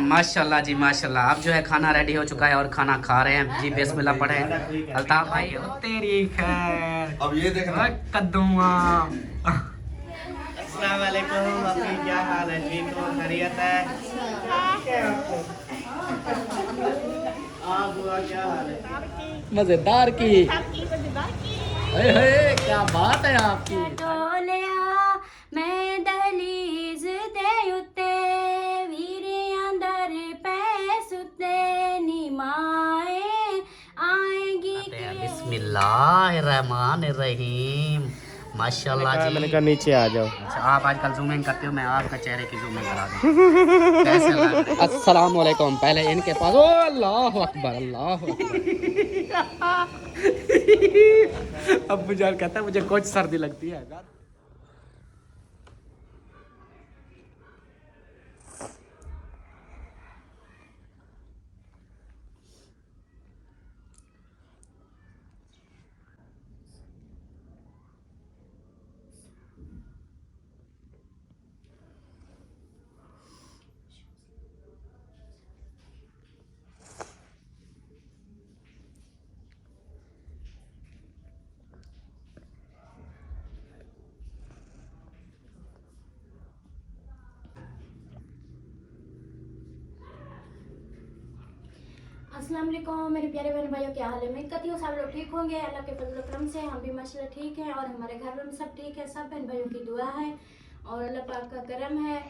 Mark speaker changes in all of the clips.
Speaker 1: माशाल्लाह जी माशाल्लाह। अब जो है खाना रेडी हो चुका है और खाना खा रहे हैं जी। बिस्मिल्लाह पढ़े। अल्ताफ भाई तेरी खैर।
Speaker 2: अब ये देखना
Speaker 1: कद्दूआ।
Speaker 3: अस्सलाम वालेकुम। अपनी क्या हाल है? ठीक हो? खैरियत है? आप बुआ क्या हाल है?
Speaker 1: मजेदार की। क्या बात है आपकी।
Speaker 4: मैं दहलीज दे उत्ते वीरे अंदर पै सुते निमाए आएगी के।
Speaker 1: बिस्मिल्लाहिर्रहमानिर्रहीम। माशाल्लाह जी।
Speaker 3: मैंने कहा नीचे आ जाओ।
Speaker 1: अच्छा आप आजकल जूमिंग करते हो, मैं आपका चेहरे की जूमिंग करा दूं। कैसे लग रहा है? अस्सलाम वालेकुम। पहले इनके पास ओ अल्लाह अकबर अल्लाह अकबर। अब मुझे कहता है मुझे कुछ सर्दी लगती है।
Speaker 4: अस्सलाम वालेकुम मेरे प्यारे बहन भाइयों, क्या हाल है? उम्मीद करती हूँ सब लोग ठीक होंगे। अल्लाह के फजल करम से हम भी माशाल्लाह ठीक हैं और हमारे घर में सब ठीक है। सब बहन भाइयों की दुआ है और अल्लाह पाक का करम है।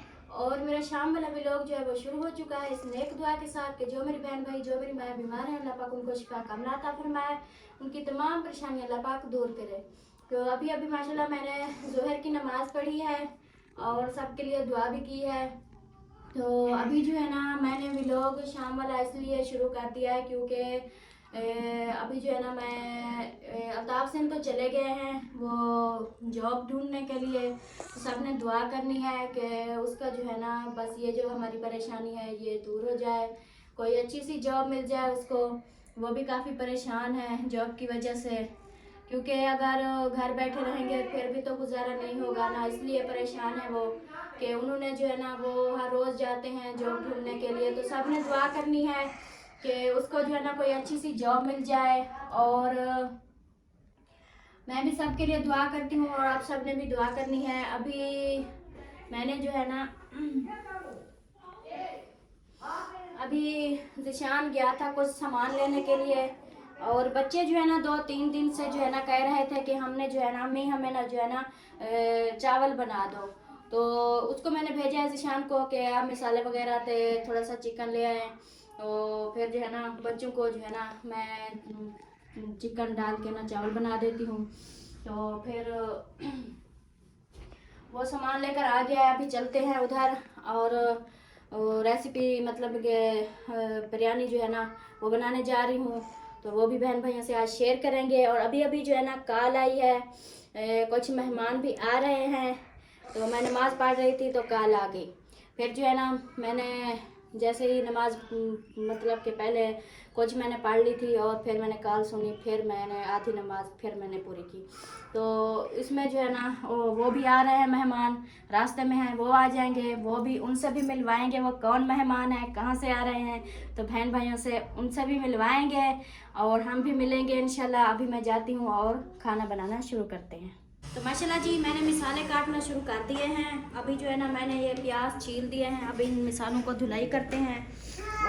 Speaker 4: और मेरा शाम वाला व्लॉग जो है वो शुरू हो चुका है इस नेक दुआ के साथ कि जो मेरी बहन भाई जो मेरी माँ बीमार है अल्लाह पाक उनको शिफा कामना अता फरमाए, उनकी तमाम परेशानियाँ अल्लाह पाक दूर करे। तो अभी अभी माशाल्लाह मैंने ज़ोहर की नमाज़ पढ़ी है और सबके लिए दुआ भी की है। तो अभी जो है ना मैंने व्लॉग शाम वाला इसलिए शुरू कर दिया है क्योंकि अभी जो है ना मैं अल्ताफ सिंह तो चले गए हैं वो जॉब ढूंढने के लिए। तो सब ने दुआ करनी है कि उसका जो है ना बस ये जो हमारी परेशानी है ये दूर हो जाए, कोई अच्छी सी जॉब मिल जाए उसको। वो भी काफ़ी परेशान है जॉब की वजह से, क्योंकि अगर घर बैठे रहेंगे फिर भी तो गुजारा नहीं होगा ना, इसलिए परेशान है वो कि उन्होंने जो है ना वो हर रोज़ जाते हैं जॉब ढूंढने के लिए। तो सब ने दुआ करनी है कि उसको जो है ना कोई अच्छी सी जॉब मिल जाए। और मैं भी सबके लिए दुआ करती हूँ और आप सब ने भी दुआ करनी है। अभी मैंने जो है ना अभी जिशान गया था कुछ सामान लेने के लिए और बच्चे जो है ना 2-3 दिन से जो है ना कह रहे थे कि हमने जो है ना अम्मी हमें ना जो है ना चावल बना दो। तो उसको मैंने भेजा है जिशान को कि आप मिसाले वगैरह थे थोड़ा सा चिकन ले आए। तो फिर जो है ना बच्चों को जो है ना मैं चिकन डाल के ना चावल बना देती हूँ। तो फिर वो सामान लेकर आ गया है, अभी चलते हैं उधर। और रेसिपी मतलब कि बिरयानी जो है ना वो बनाने जा रही हूँ, तो वो भी बहन भाइयों से आज शेयर करेंगे। और अभी अभी जो है ना कॉल आई है, कुछ मेहमान भी आ रहे हैं। तो मैं नमाज़ पढ़ रही थी तो कॉल आ गई। फिर जो है ना मैंने जैसे ही नमाज मतलब कि पहले कुछ मैंने पढ़ ली थी और फिर मैंने कॉल सुनी, फिर मैंने आधी नमाज फिर मैंने पूरी की। तो इसमें जो है ना वो भी आ रहे हैं मेहमान, रास्ते में हैं, वो आ जाएंगे, वो भी उनसे भी मिलवाएंगे वो कौन मेहमान है कहाँ से आ रहे हैं। तो बहन भाइयों से उनसे भी मिलवाएंगे और हम भी मिलेंगे इंशाल्लाह। अभी मैं जाती हूँ और खाना बनाना शुरू करते हैं। तो माशाल्लाह जी मैंने मिसाले काटना शुरू कर दिए हैं। अभी जो है ना मैंने ये प्याज छील दिए हैं, अभी इन मिसालों को धुलाई करते हैं।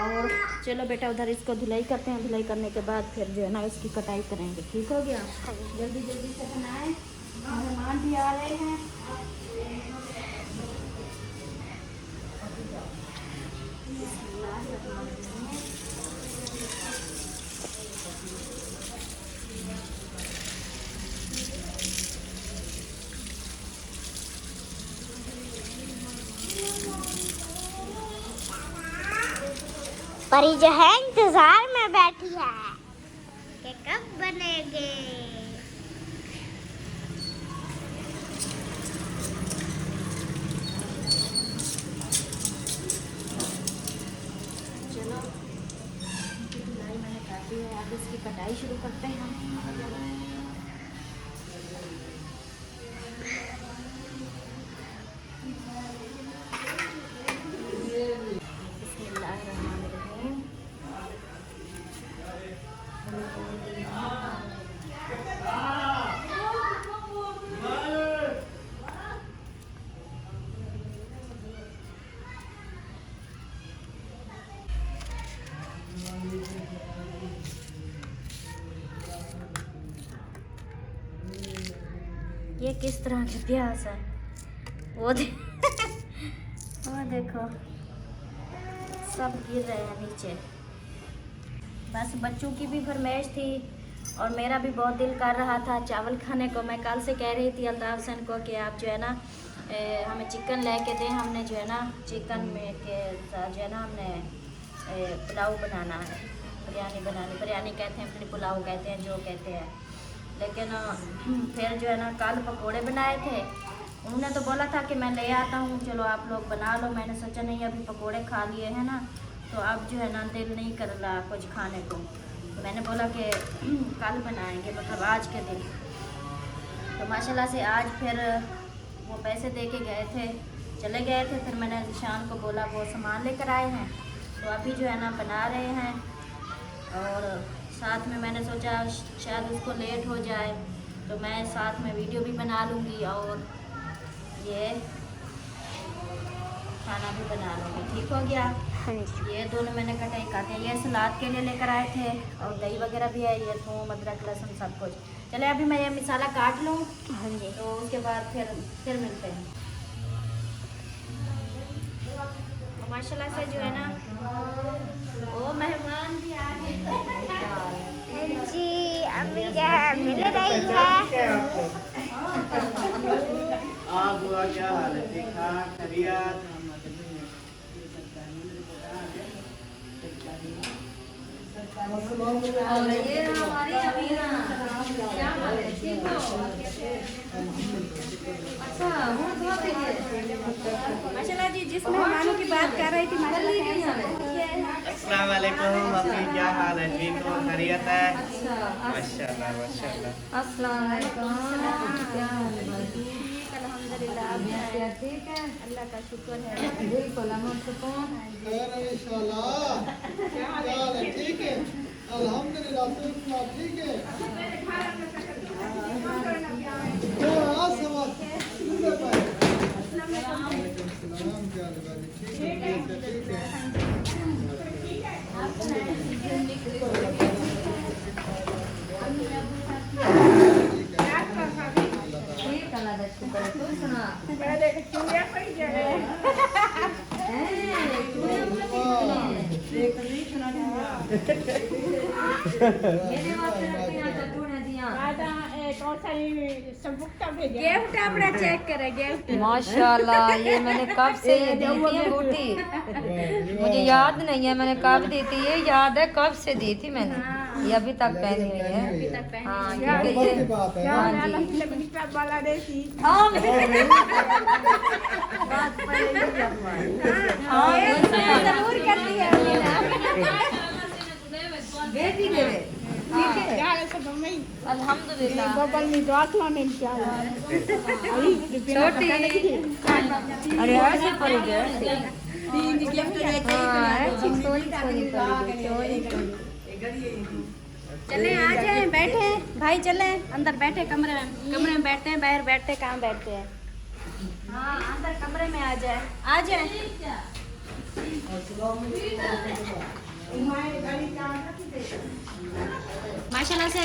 Speaker 4: और चलो बेटा उधर इसको धुलाई करते हैं, धुलाई करने के बाद फिर जो है ना इसकी कटाई करेंगे। ठीक हो गया? जल्दी जल्दी से बनाएं, मेहमान भी आ रहे हैं।
Speaker 5: परी जो है इंतजार में बैठी है कि कब बनेंगे।
Speaker 4: चलो धुलाई मैंने काटी है, अब इसकी कटाई शुरू करते हैं हम। ये किस तरह के प्याज है, वो देखो सब गिर रहे हैं नीचे। बस बच्चों की भी फरमाइश थी और मेरा भी बहुत दिल कर रहा था चावल खाने को। मैं कल से कह रही थी अल्ताफ हुसैन को कि आप जो है ना हमें चिकन लेके दें। हमने जो है ना चिकन में के साथ जो है ना हमने पुलाव बनाना है, बिरयानी बनानी। बिरयानी कहते हैं, फिर पुलाव कहते हैं, जो कहते हैं। लेकिन फिर जो है ना कल पकोड़े बनाए थे। उन्होंने तो बोला था कि मैं ले आता हूँ, चलो आप लोग बना लो। मैंने सोचा नहीं अभी पकोड़े खा लिए हैं ना, तो अब जो है ना दिल नहीं कर रहा कुछ खाने को। तो मैंने बोला कि कल बनाएंगे, मतलब आज के दिन। तो माशाल्लाह से आज फिर वो पैसे दे के गए थे, चले गए थे। फिर मैंने ज़ीशान को बोला, वो सामान लेकर आए हैं, तो अभी जो है ना बना रहे हैं। और साथ में मैंने सोचा शायद उसको लेट हो जाए तो मैं साथ में वीडियो भी बना लूँगी और ये खाना भी बना लूँगी। ठीक हो गया। ये दोनों मैंने कटाई काटे हैं। ये सलाद के लिए लेकर आए थे और दही वगैरह भी है, ये थूम अदरक लहसुन सब कुछ। चले अभी मैं ये मसाला काट लूँ, हाँ जी, तो उसके बाद फिर मिलते हैं। माशाल्लाह से जो है ना वो मेहमान भी आ गए
Speaker 5: जी। अम्मी मिल रही है।
Speaker 3: बुआ क्या हाल है? ठीक ठाक, खैरियत?
Speaker 4: और ये हमारी अमीना क्या हाल है? ठीक हो? अच्छा माशाल्लाह जी, जिस मेहमानों की बात कर रही थी
Speaker 3: अस्सलाम वालेकुम। आपकी क्या हाल है? ठीक हो, खैरियत है? माशाल्लाह माशाल्लाह।
Speaker 4: अस्सलाम वालेकुम। क्या हाल है? अल्हम्दुलिल्लाह, आप ठीक है? अल्लाह का शुक्र है। बिल्कुल हम सुकून
Speaker 2: इंशाल्लाह। क्या हाल है? ठीक है अल्हम्दुलिल्लाह। ठीक है।
Speaker 4: गिफ्ट अपना चेक करें। गिफ्ट
Speaker 6: माशाल्लाह, ये मैंने कब से ये दी थी बूटी, मुझे याद नहीं है मैंने कब दी थी। ये याद है कब से दी थी मैंने, ये अभी तक पहनी हुई है। हाँ क्योंकि ये बेटी देवे अल्हम्दुलिल्लाह। छोटी अरे ऐसे पड़ी गए।
Speaker 4: चले आ जाए, बैठे भाई, चले अंदर बैठे, कमरे में बैठते हैं। बाहर बैठते कहाँ बैठते हैं? हाँ अंदर कमरे में आ जाए, आ जाए। माशाल्लाह से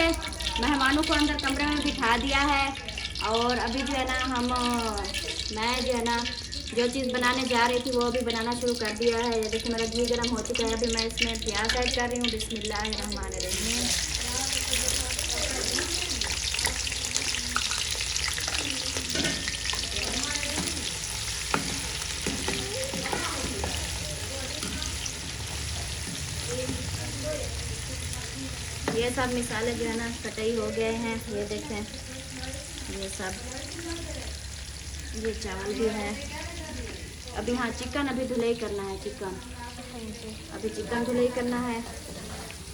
Speaker 4: मेहमानों को अंदर कमरे में बिठा दिया है। और अभी जो है ना मैं जो है ना जो चीज़ बनाने जा रही थी वो अभी बनाना शुरू कर दिया है। ये देखिए मेरा घी गर्म हो चुका है। अभी मैं इसमें प्याज ऐड कर रही हूँ। बिस्मिल्लाहिर्रहमानिर्रहीम। ये सब मिसाले जो है ना कटाई हो गए हैं। ये देखें, ये सब, ये चावल भी है। अभी हाँ चिकन अभी धुलाई करना है। अभी चिकन धुलाई करना है।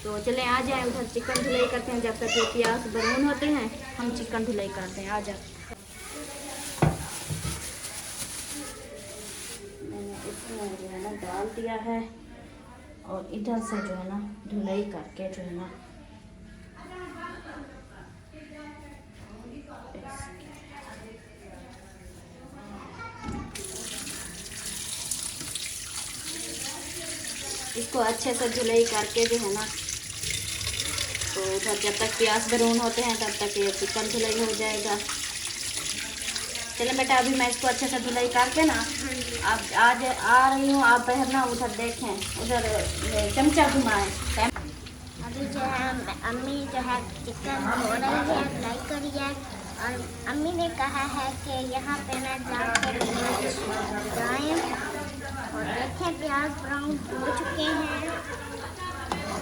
Speaker 4: तो चले आ जाए उधर, चिकन धुलाई करते हैं। जब तक ये प्याज ब्राउन होते हैं हम चिकन धुलाई करते हैं। आ जाए। मैंने इसमें जो है ना डाल दिया है और इधर से जो है ना धुलाई करके जो है ना इसको अच्छे से धुलाई करके जो है ना, तो उधर जब तक प्याज ब्राउन होते हैं तब तक ये चिकन धुलाई हो जाएगा। चलो बेटा अभी मैं इसको अच्छे से धुलाई करके ना अब आज आ रही हूँ। आप बहर ना उधर देखें, उधर चमचा घुमाएं।
Speaker 5: अभी जो है अम्मी जो है चिकन धो रही है, फ्राई करिए। और अम्मी ने कहा है कि यहाँ पे ना जाकर जाएँ और देखें प्याज ब्राउन हो चुके हैं,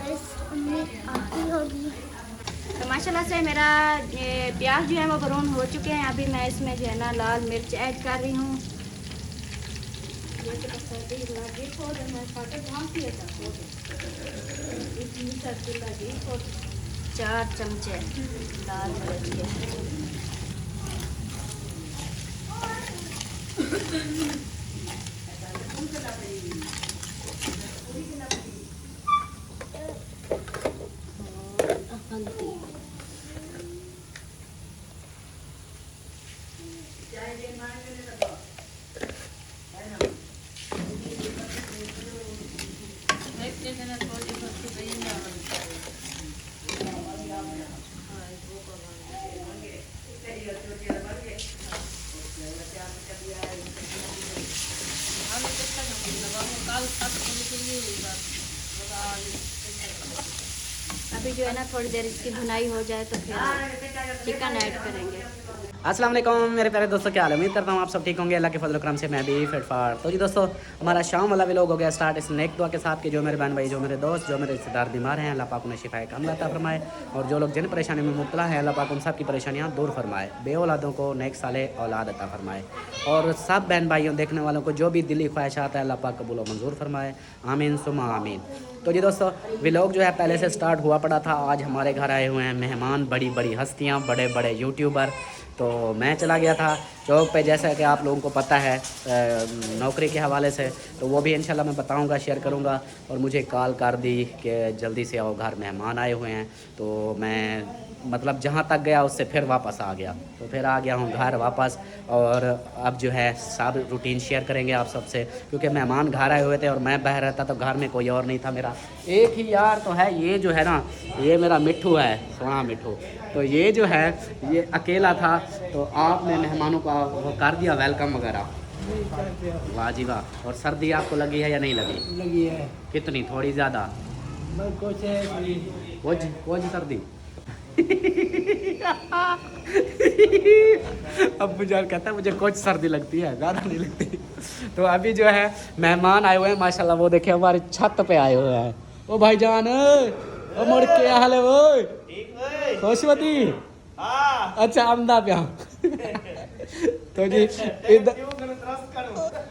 Speaker 5: बस अम्मी आती होगी।
Speaker 4: तो माशाल्लाह से मेरा ये प्याज जो है वो ब्राउन हो चुके हैं। अभी मैं इसमें जो है ना लाल मिर्च ऐड कर रही हूँ। 4 चमचे लाल मिर्च के। अभी जो है ना थोड़ी देर इसकी भुनाई हो जाए तो फिर चिकन ऐड करेंगे।
Speaker 1: अस्सलाम वालेकुम मेरे प्यारे दोस्तों, क्या हाल है? उम्मीद करता हूँ आप सब ठीक होंगे। अल्लाह के फजल करम से मैं भी फिट फाट। तो जी दोस्तों, हमारा शाम वाला व्लॉग हो गया स्टार्ट इस नेक दुआ के साथ कि जो मेरे बहन भाई, जो मेरे दोस्त, जो मेरे रिश्तेदार बीमार हैं, अल्लाह पाक उन्हें शिफाए कामिल अता फरमाए। और जो लोग जिन परेशानी में मुब्तला हैं, अल्लाह पाक उन सब की परेशानियाँ दूर फरमाए। बे औलादों को नेक साले औलाद अता फरमाए। और सब बहन भाइयों देखने वालों को जो भी दिली ख्वाहिशात है, अल्लाह पाक कबूल व मंजूर फरमाए। आमीन सुम्मा आमीन। तो जी दोस्तों, व्लॉग जो है पहले से स्टार्ट हुआ पड़ा था। आज हमारे घर आए हुए हैं मेहमान, बड़ी बड़ी हस्तियाँ, बड़े बड़े यूट्यूबर। तो मैं चला गया था चौक पे, जैसा कि आप लोगों को पता है नौकरी के हवाले से। तो वो भी इंशाल्लाह मैं बताऊंगा, शेयर करूंगा। और मुझे कॉल कर दी कि जल्दी से आओ, घर मेहमान आए हुए हैं। तो मैं मतलब जहाँ तक गया उससे फिर वापस आ गया। तो फिर आ गया हूँ घर वापस। और अब जो है सब रूटीन शेयर करेंगे आप सबसे, क्योंकि मेहमान घर आए हुए थे और मैं बाहर रहता तो घर में कोई और नहीं था। मेरा एक ही यार तो है, ये जो है ना, ये मेरा मिट्ठू है, सोना मिट्ठू। तो ये जो है ये अकेला था, तो आपने मेहमानों का वो कर दिया वेलकम वगैरह। वाह जी वाह। और सर्दी आपको लगी है या नहीं लगी?
Speaker 2: लगी है
Speaker 1: कितनी? थोड़ी ज़्यादा?
Speaker 2: कुछ है
Speaker 1: कुछ सर्दी। अब मुझे कहता है मुझे कुछ सर्दी लगती है, ज़्यादा नहीं लगती। तो अभी जो है मेहमान आए हुए हैं माशाल्लाह। वो देखे हमारे छत पे आए हुए हैं। ओ भाईजान, ओ मुड़ के हाल है वो? खुशमती? अच्छा अमदा प्या। तो जी इधर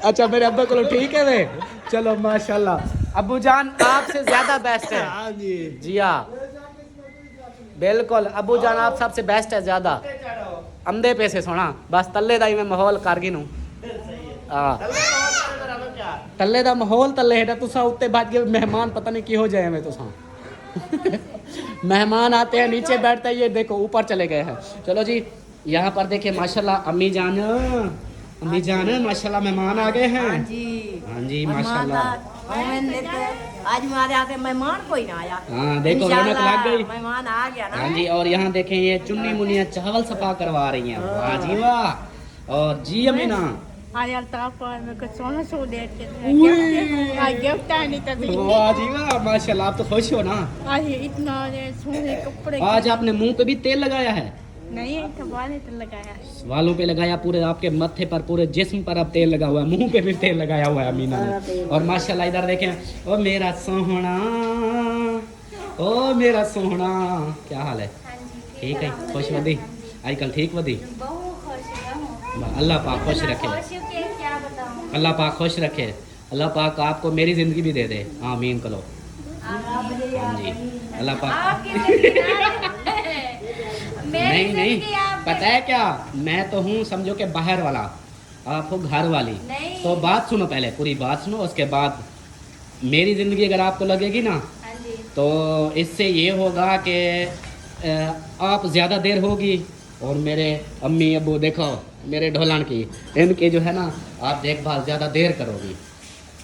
Speaker 1: अच्छा मेरे अब्बा को ठीक है वे? चलो माशाल्लाह। अब्बू जान आपसे ज़्यादा बेस्ट है।
Speaker 2: हाँ जी
Speaker 1: जी हाँ बिल्कुल, अबू जान आप सबसे बेस्ट है ज़्यादा। अंधे पे से सोना बस तले दा ही मैं माहौल कर गिनू। तले दा माहौल तले है तुसा उत्ते बात के मेहमान पता नहीं की हो जाए हमें तुसा। मेहमान आते हैं नीचे बैठते हैं, ये देखो ऊपर चले गए हैं। चलो जी यहाँ पर देखिए माशाल्लाह अम्मी जान माशाल्लाह मेहमान आ गए हैं। हाँ जी माशाल्लाह।
Speaker 6: आज हमारे यहाँ पे मेहमान कोई ना आया।
Speaker 1: हाँ देखो रौनक लग गई,
Speaker 6: मेहमान आ गया ना।
Speaker 1: हाँ जी। और यहाँ देखें ये चुन्नी मुनिया चावल सफा करवा रही हैं। वाह जी वाह। और जी अमीना वाह जी वाह माशाल्लाह। आप तो खुश हो ना?
Speaker 7: इतना सोने कपड़े।
Speaker 1: आज आपने मुंह पे भी तेल लगाया है?
Speaker 7: नहीं वाले तो लगाया,
Speaker 1: वालों पे लगाया, पूरे आपके मत्थे पर, पूरे जिस्म पर अब तेल लगा हुआ है, मुंह पे भी तेल लगाया हुआ है अमीना ने। और माशाल्लाह इधर देखें, ओ मेरा सोहना, ओ मेरा सोहना, क्या हाल है? ठीक है, खुश वदी आजकल? ठीक वदी? अल्लाह पाक खुश रखे, अल्लाह पाक खुश रखे, अल्लाह पाक आपको मेरी ज़िंदगी भी दे दे। आमीन करो। हाँ जी अल्लाह पाक। नहीं नहीं, पता है क्या, मैं तो हूँ समझो कि बाहर वाला, आप हो घर वाली। तो बात सुनो, पहले पूरी बात सुनो, उसके बाद मेरी ज़िंदगी अगर आपको लगेगी ना तो इससे ये होगा कि आप ज़्यादा देर होगी। और मेरे अम्मी अब्बू देखो मेरे ढोलन की, इनके जो है ना आप देखभाल ज़्यादा देर करोगी,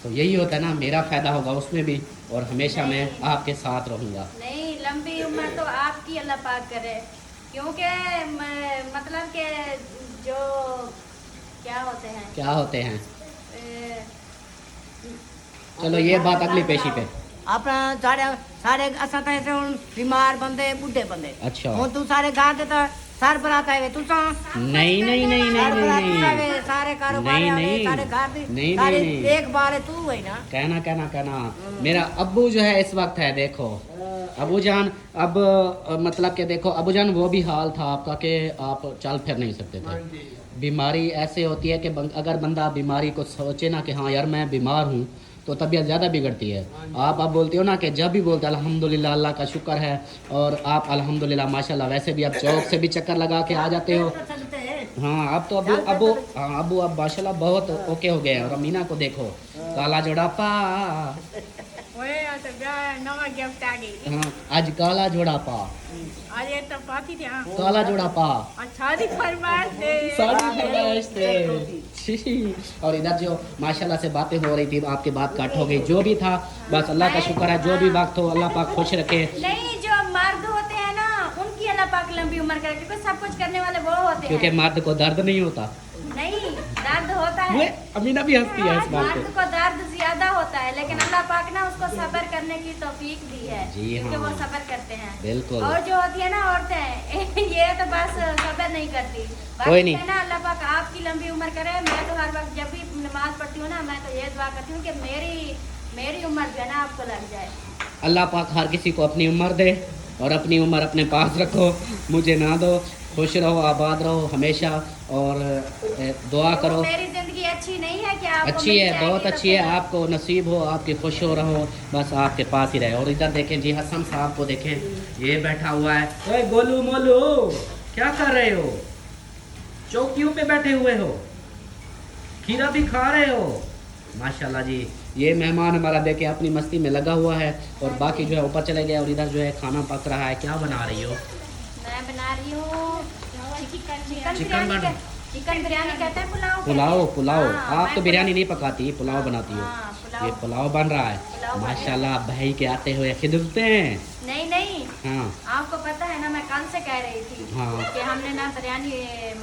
Speaker 1: तो यही होता है ना, मेरा फ़ायदा होगा उसमें भी, और हमेशा मैं आपके साथ रहूँगा।
Speaker 4: नहीं, लंबी उम्र तो आपकी अल्लाह पाक करे, क्योंकि मतलब कि जो क्या होते हैं?
Speaker 1: क्या होते हैं?
Speaker 4: ए,
Speaker 1: चलो ये बात अगली पेशी पे।
Speaker 6: अपना सारे सारे असा तो ऐसे हुन बीमार बंदे बूढ़े बंदे
Speaker 1: अच्छा।
Speaker 6: हुन तू सारे गांव दे तो सर बराता है तू सा
Speaker 1: नहीं नहीं नहीं
Speaker 6: सर
Speaker 1: नहीं
Speaker 6: बराता
Speaker 1: नहीं
Speaker 6: है सारे कारोबार
Speaker 1: नहीं,
Speaker 6: वाले
Speaker 1: नहीं।
Speaker 6: सारे घर दी
Speaker 1: नहीं,
Speaker 6: सारे
Speaker 1: नहीं।
Speaker 6: देखभाल तू है ना।
Speaker 1: कहना मेरा अब्बू जो है इस वक्त है, देखो अबू जान अब मतलब कि देखो अबू जान वो भी हाल था आपका कि आप चल फिर नहीं सकते थे। बीमारी ऐसे होती है कि अगर बंदा बीमारी को सोचे ना कि हाँ यार मैं बीमार हूँ तो तबीयत ज़्यादा बिगड़ती है। आप बोलते हो ना कि जब भी बोलते अल्हम्दुलिल्लाह अल्लाह का शुक्र है, और आप अल्हम्दुलिल्लाह माशाल्लाह वैसे भी आप चौक से भी चक्कर लगा के आ जाते हो। हाँ अब तो अबू अब माशाल्लाह बहुत ओके हो गए हैं। और अमीना को देखो काला जोड़ापा,
Speaker 7: ओए तो नवा गिफ्ट आ गई
Speaker 1: हाँ आज काला जोड़ापा,
Speaker 7: अरे तो पाती थी हाँ
Speaker 1: काला जोड़ापा
Speaker 7: अच्छा दी फरमाइश दे
Speaker 1: सारी फरमाइश थे। और इधर जो माशाल्लाह से बातें हो रही थी, आपकी बात काट हो गई। जो भी था बस अल्लाह का शुक्र है, जो भी वक्त हो अल्लाह पाक खुश रखे।
Speaker 4: नहीं, जो मर्द होते हैं ना उनकी अल्लाह पाक लंबी उम्र करे, क्योंकि सब कुछ करने वाले वो होते
Speaker 1: क्योंकि
Speaker 4: हैं।
Speaker 1: मर्द को दर्द नहीं होता।
Speaker 4: नहीं, दर्द होता
Speaker 1: वो
Speaker 4: है,
Speaker 1: अमीना भी हंसती है इस बात
Speaker 4: मर्द
Speaker 1: पे।
Speaker 4: को दर्द ज्यादा होता है, लेकिन अल्लाह पाक ना उसको सब्र करने की तौफीक दी है,
Speaker 1: जी
Speaker 4: क्योंकि
Speaker 1: हाँ।
Speaker 4: वो सब्र करते हैं।
Speaker 1: बिल्कुल।
Speaker 4: और जो होती है ना औरतें ये तो बस सब्र नहीं करती।
Speaker 1: कोई
Speaker 4: बाकी
Speaker 1: नहीं।
Speaker 4: है ना अल्लाह पाक आपकी लंबी उम्र करे। मैं तो हर वक्त जब भी नमाज पढ़ती हूँ ना, मैं तो ये दुआ करती हूँ कि मेरी उम्र जो है ना आपको लग जाए।
Speaker 1: अल्लाह पाक हर किसी को अपनी उम्र दे और अपनी उम्र अपने पास रखो, मुझे ना दो। खुश रहो, आबाद रहो हमेशा, और दुआ करो।
Speaker 4: तो मेरी जिंदगी अच्छी नहीं है कि आपको
Speaker 1: अच्छी
Speaker 4: मिल
Speaker 1: है,
Speaker 4: जाएगी,
Speaker 1: बहुत
Speaker 4: तो
Speaker 1: अच्छी है,
Speaker 4: फिर-
Speaker 1: आपको नसीब हो, आपके खुश हो रहो, बस आपके पास ही रहे। और इधर देखें जी हसन साहब को देखें, ये बैठा हुआ है। ओए गोलू मोलू क्या कर रहे हो? चौकियों पे बैठे हुए हो, खीरा भी खा रहे हो। माशाल्लाह जी, ये मेहमान हमारा देखे अपनी मस्ती में लगा हुआ है, और बाकी जो है ऊपर चले गए। और इधर जो है खाना पक रहा है। क्या बना रही हो?
Speaker 4: मैं बना रही हूँ चिकन
Speaker 1: चिकन
Speaker 4: बिरयानी।
Speaker 1: बना-
Speaker 4: चिकन बिरयानी कहते हैं, पुलाव कहते
Speaker 1: पुलाव
Speaker 4: हैं।
Speaker 1: पुलाव
Speaker 4: हाँ,
Speaker 1: आप
Speaker 4: मैं
Speaker 1: तो बिरयानी नहीं पकाती, पुलाव बनाती हो।
Speaker 4: हाँ, पुलाव।
Speaker 1: ये पुलाव बन रहा है।
Speaker 4: पुलाव बन रहा है।
Speaker 1: माशाल्लाह भाई के आते हुए खिदमते हैं।
Speaker 4: नहीं,
Speaker 1: हाँ
Speaker 4: आपको पता है ना, मैं कल से कह रही थी
Speaker 1: हाँ।
Speaker 4: कि हमने ना बिरयानी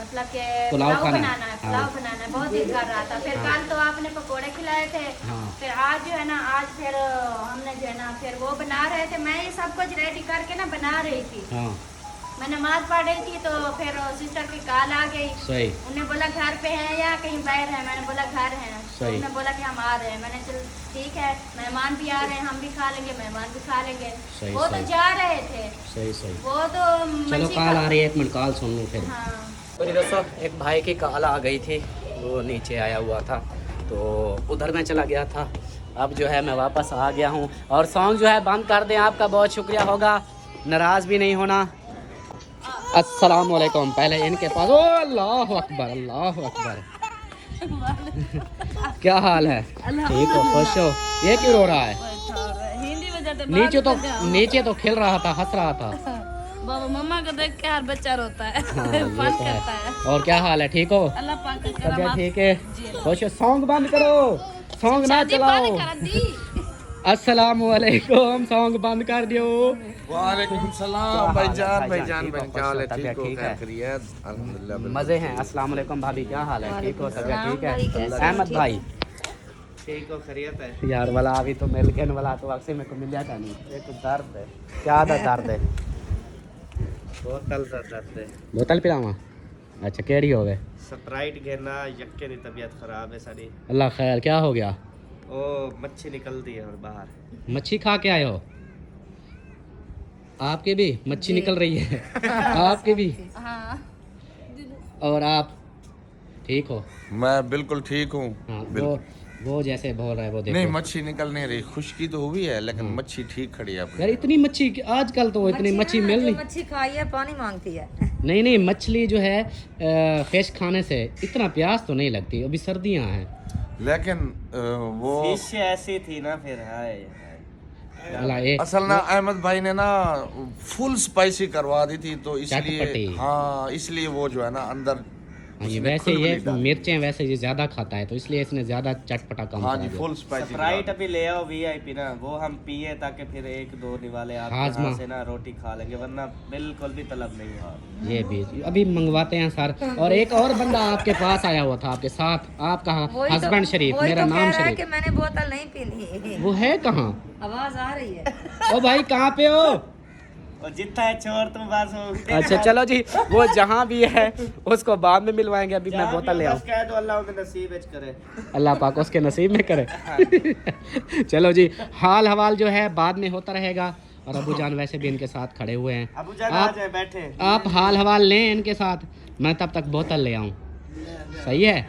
Speaker 4: मतलब के
Speaker 1: पुलाव
Speaker 4: पुलाव
Speaker 1: खाना है।
Speaker 4: बनाना है, पुलाव
Speaker 1: हाँ।
Speaker 4: बनाना है, बहुत दिल कर रहा था। फिर
Speaker 1: हाँ।
Speaker 4: कल तो आपने पकोड़े खिलाए थे,
Speaker 1: हाँ।
Speaker 4: फिर आज जो है ना, आज फिर हमने जो है ना फिर वो बना रहे थे। मैं ये सब कुछ रेडी करके ना बना रही थी।
Speaker 1: हाँ
Speaker 4: मैं नमाज पढ़ रही थी तो फिर सिस्टर की कॉल आ गई।
Speaker 1: सही।
Speaker 4: उन्हें बोला घर पे हैं या कहीं बाहर हैं। मैंने बोला घर हैं। तो
Speaker 1: सही।
Speaker 4: उन्होंने बोला कि हम आ रहे हैं। मैंने चल ठीक है, मेहमान भी आ रहे हैं, हम भी खा लेंगे, मेहमान भी खा लेंगे।
Speaker 1: सही,
Speaker 4: वो तो
Speaker 1: सही।
Speaker 4: जा रहे थे,
Speaker 1: सही सही।
Speaker 4: वो तो
Speaker 1: चलो
Speaker 4: मच्छी
Speaker 1: कॉल
Speaker 4: खा-
Speaker 1: आ रही है, एक मिनट कॉल सुन लूँ फिर।
Speaker 4: हाँ।
Speaker 1: तो जी दोस्तों, एक भाई की कॉल आ गई थी, वो नीचे आया हुआ था तो उधर मैं चला गया था। अब जो है मैं वापस आ गया हूँ, और सॉन्ग जो है बंद कर दें, आपका बहुत शुक्रिया होगा, नाराज़ भी नहीं होना। अस्सलाम वालेकुम। पहले इनके पास, ओ अल्लाह अकबर, अल्लाह अकबर। क्या हाल है? ठीक हो, खुश हो? ये क्यों रो रहा है?
Speaker 7: हिंदी में जाते
Speaker 1: नीचे तो खेल रहा था, हंस रहा था।
Speaker 7: बाबा मम्मा को देख के हर बच्चा रोता है
Speaker 1: हाँ, ये
Speaker 7: फन
Speaker 1: तो है।
Speaker 7: करता है।
Speaker 1: और क्या हाल है? ठीक हो?
Speaker 7: अल्लाह पाक का
Speaker 1: तबियत
Speaker 7: करम
Speaker 1: ठीक है? खुश हो? सॉन्ग बंद करो, सॉन्ग ना चलाओ। अस्सलाम वालेकुम, सॉन्ग बंद कर दियो।
Speaker 8: वालेकुम सलाम भाईजान भाईजान क्या हाल है?
Speaker 1: तबियत
Speaker 8: ठीक हो?
Speaker 1: ठीक है?
Speaker 8: खैरियत? अल्हम्दुलिल्लाह बिल्कुल।
Speaker 1: मजे हैं। अस्सलाम वालेकुम भाभी, क्या हाल है? ठीक हो? तबियत ठीक है?
Speaker 6: वालेकुम
Speaker 1: अहमद भाई
Speaker 3: ठीक हो, खैरियत है?
Speaker 1: यार वाला अभी तो मिल गए वाला तो अक्सर मेरे को मिल जाता नहीं। ये तो दर्द है। क्या दर्द है?
Speaker 3: बोतल दा दर्द है।
Speaker 1: बोतल पिलावा? अच्छा केड़ी हो गए?
Speaker 3: स्प्राइट घेना यक्के दी तबीयत खराब है सारी।
Speaker 1: अल्लाह खैर, क्या हो गया?
Speaker 3: ओ मच्छी निकलती है और बाहर।
Speaker 1: मच्छी खा के आए हो? आपके भी मच्छी निकल रही है? आपके भी?
Speaker 7: हाँ।
Speaker 1: और आप ठीक हो?
Speaker 8: मैं बिल्कुल ठीक हूँ।
Speaker 1: हाँ,
Speaker 8: बिल्कुल।
Speaker 1: वो जैसे बोल रहा है वो देखो।
Speaker 8: नहीं मच्छी निकल नहीं रही, खुश्की तो हुई है लेकिन मच्छी ठीक खड़ी है
Speaker 1: यार
Speaker 8: अपनी।
Speaker 1: इतनी मच्छी आजकल तो इतनी मच्छी मिल
Speaker 6: जो
Speaker 1: नहीं।
Speaker 6: मच्छी खाई है पानी मांगती है।
Speaker 1: नहीं मछली जो है फिश खाने से इतना प्यास तो नहीं लगती, अभी सर्दियां हैं।
Speaker 8: लेकिन वो
Speaker 3: फिश ऐसी थी ना फिर। हाय
Speaker 1: अल्लाह एक
Speaker 8: असल ना अहमद भाई ने ना फुल स्पाइसी करवा दी थी तो
Speaker 1: चटपटी।
Speaker 8: इसलिए हाँ इसलिए वो जो है ना अंदर
Speaker 1: हाँ, ये
Speaker 8: उसमें
Speaker 1: वैसे
Speaker 8: खुद
Speaker 1: ये
Speaker 8: मिली दाल।
Speaker 1: मिर्चें वैसे ये ज़्यादा खाता है तो इसलिए इसने ज़्यादा चटपटा काम
Speaker 8: हाँ
Speaker 1: करा
Speaker 8: जी
Speaker 1: दिया।
Speaker 8: फुल स्पाइसी
Speaker 3: स्प्राइट अभी ले आओ वीआईपी ना, वो हम पिए ताकि फिर एक दो निवाले आपके
Speaker 1: हाजमा।
Speaker 3: हाथ से ना रोटी खा लेंगे, वरना बिल्कुल भी तलब नहीं है।
Speaker 1: ये भी अभी मंगवाते हैं सर। और एक और बंदा आपके पास आया हुआ था आपके साथ, आपका हस्बैंड शरीफ,
Speaker 6: वही
Speaker 1: मेरा
Speaker 6: तो
Speaker 1: नाम
Speaker 6: कह रहा है
Speaker 1: शरीफ,
Speaker 6: कि मैंने बोतल नहीं पीनी।
Speaker 1: वो है कहाँ?
Speaker 6: आवाज आ रही है।
Speaker 1: ओ भाई कहाँ पे हो?
Speaker 3: और जितना है छोड़ तुम बस हो।
Speaker 1: अच्छा चलो जी, वो जहाँ भी है उसको बाद में मिलवाएंगे, अभी मैं
Speaker 3: जहाँ भी
Speaker 1: बोतल ले
Speaker 3: हो,
Speaker 1: आऊँ।
Speaker 3: बस कह दो अल्लाह उन्हें नसीब इच करे।
Speaker 1: अल्लाह पाक उसके नसीब में करे। चलो जी, हाल हवाल जो है बाद में होता रहेगा। और अबू जान वैसे भी इनके साथ खड़े हुए हैं।
Speaker 3: अबू जान आ
Speaker 1: आप
Speaker 3: जाए, बैठे।
Speaker 1: आप हाल हवाल लें इनके साथ, मैं तब तक बोतल ले आऊँ। सही है?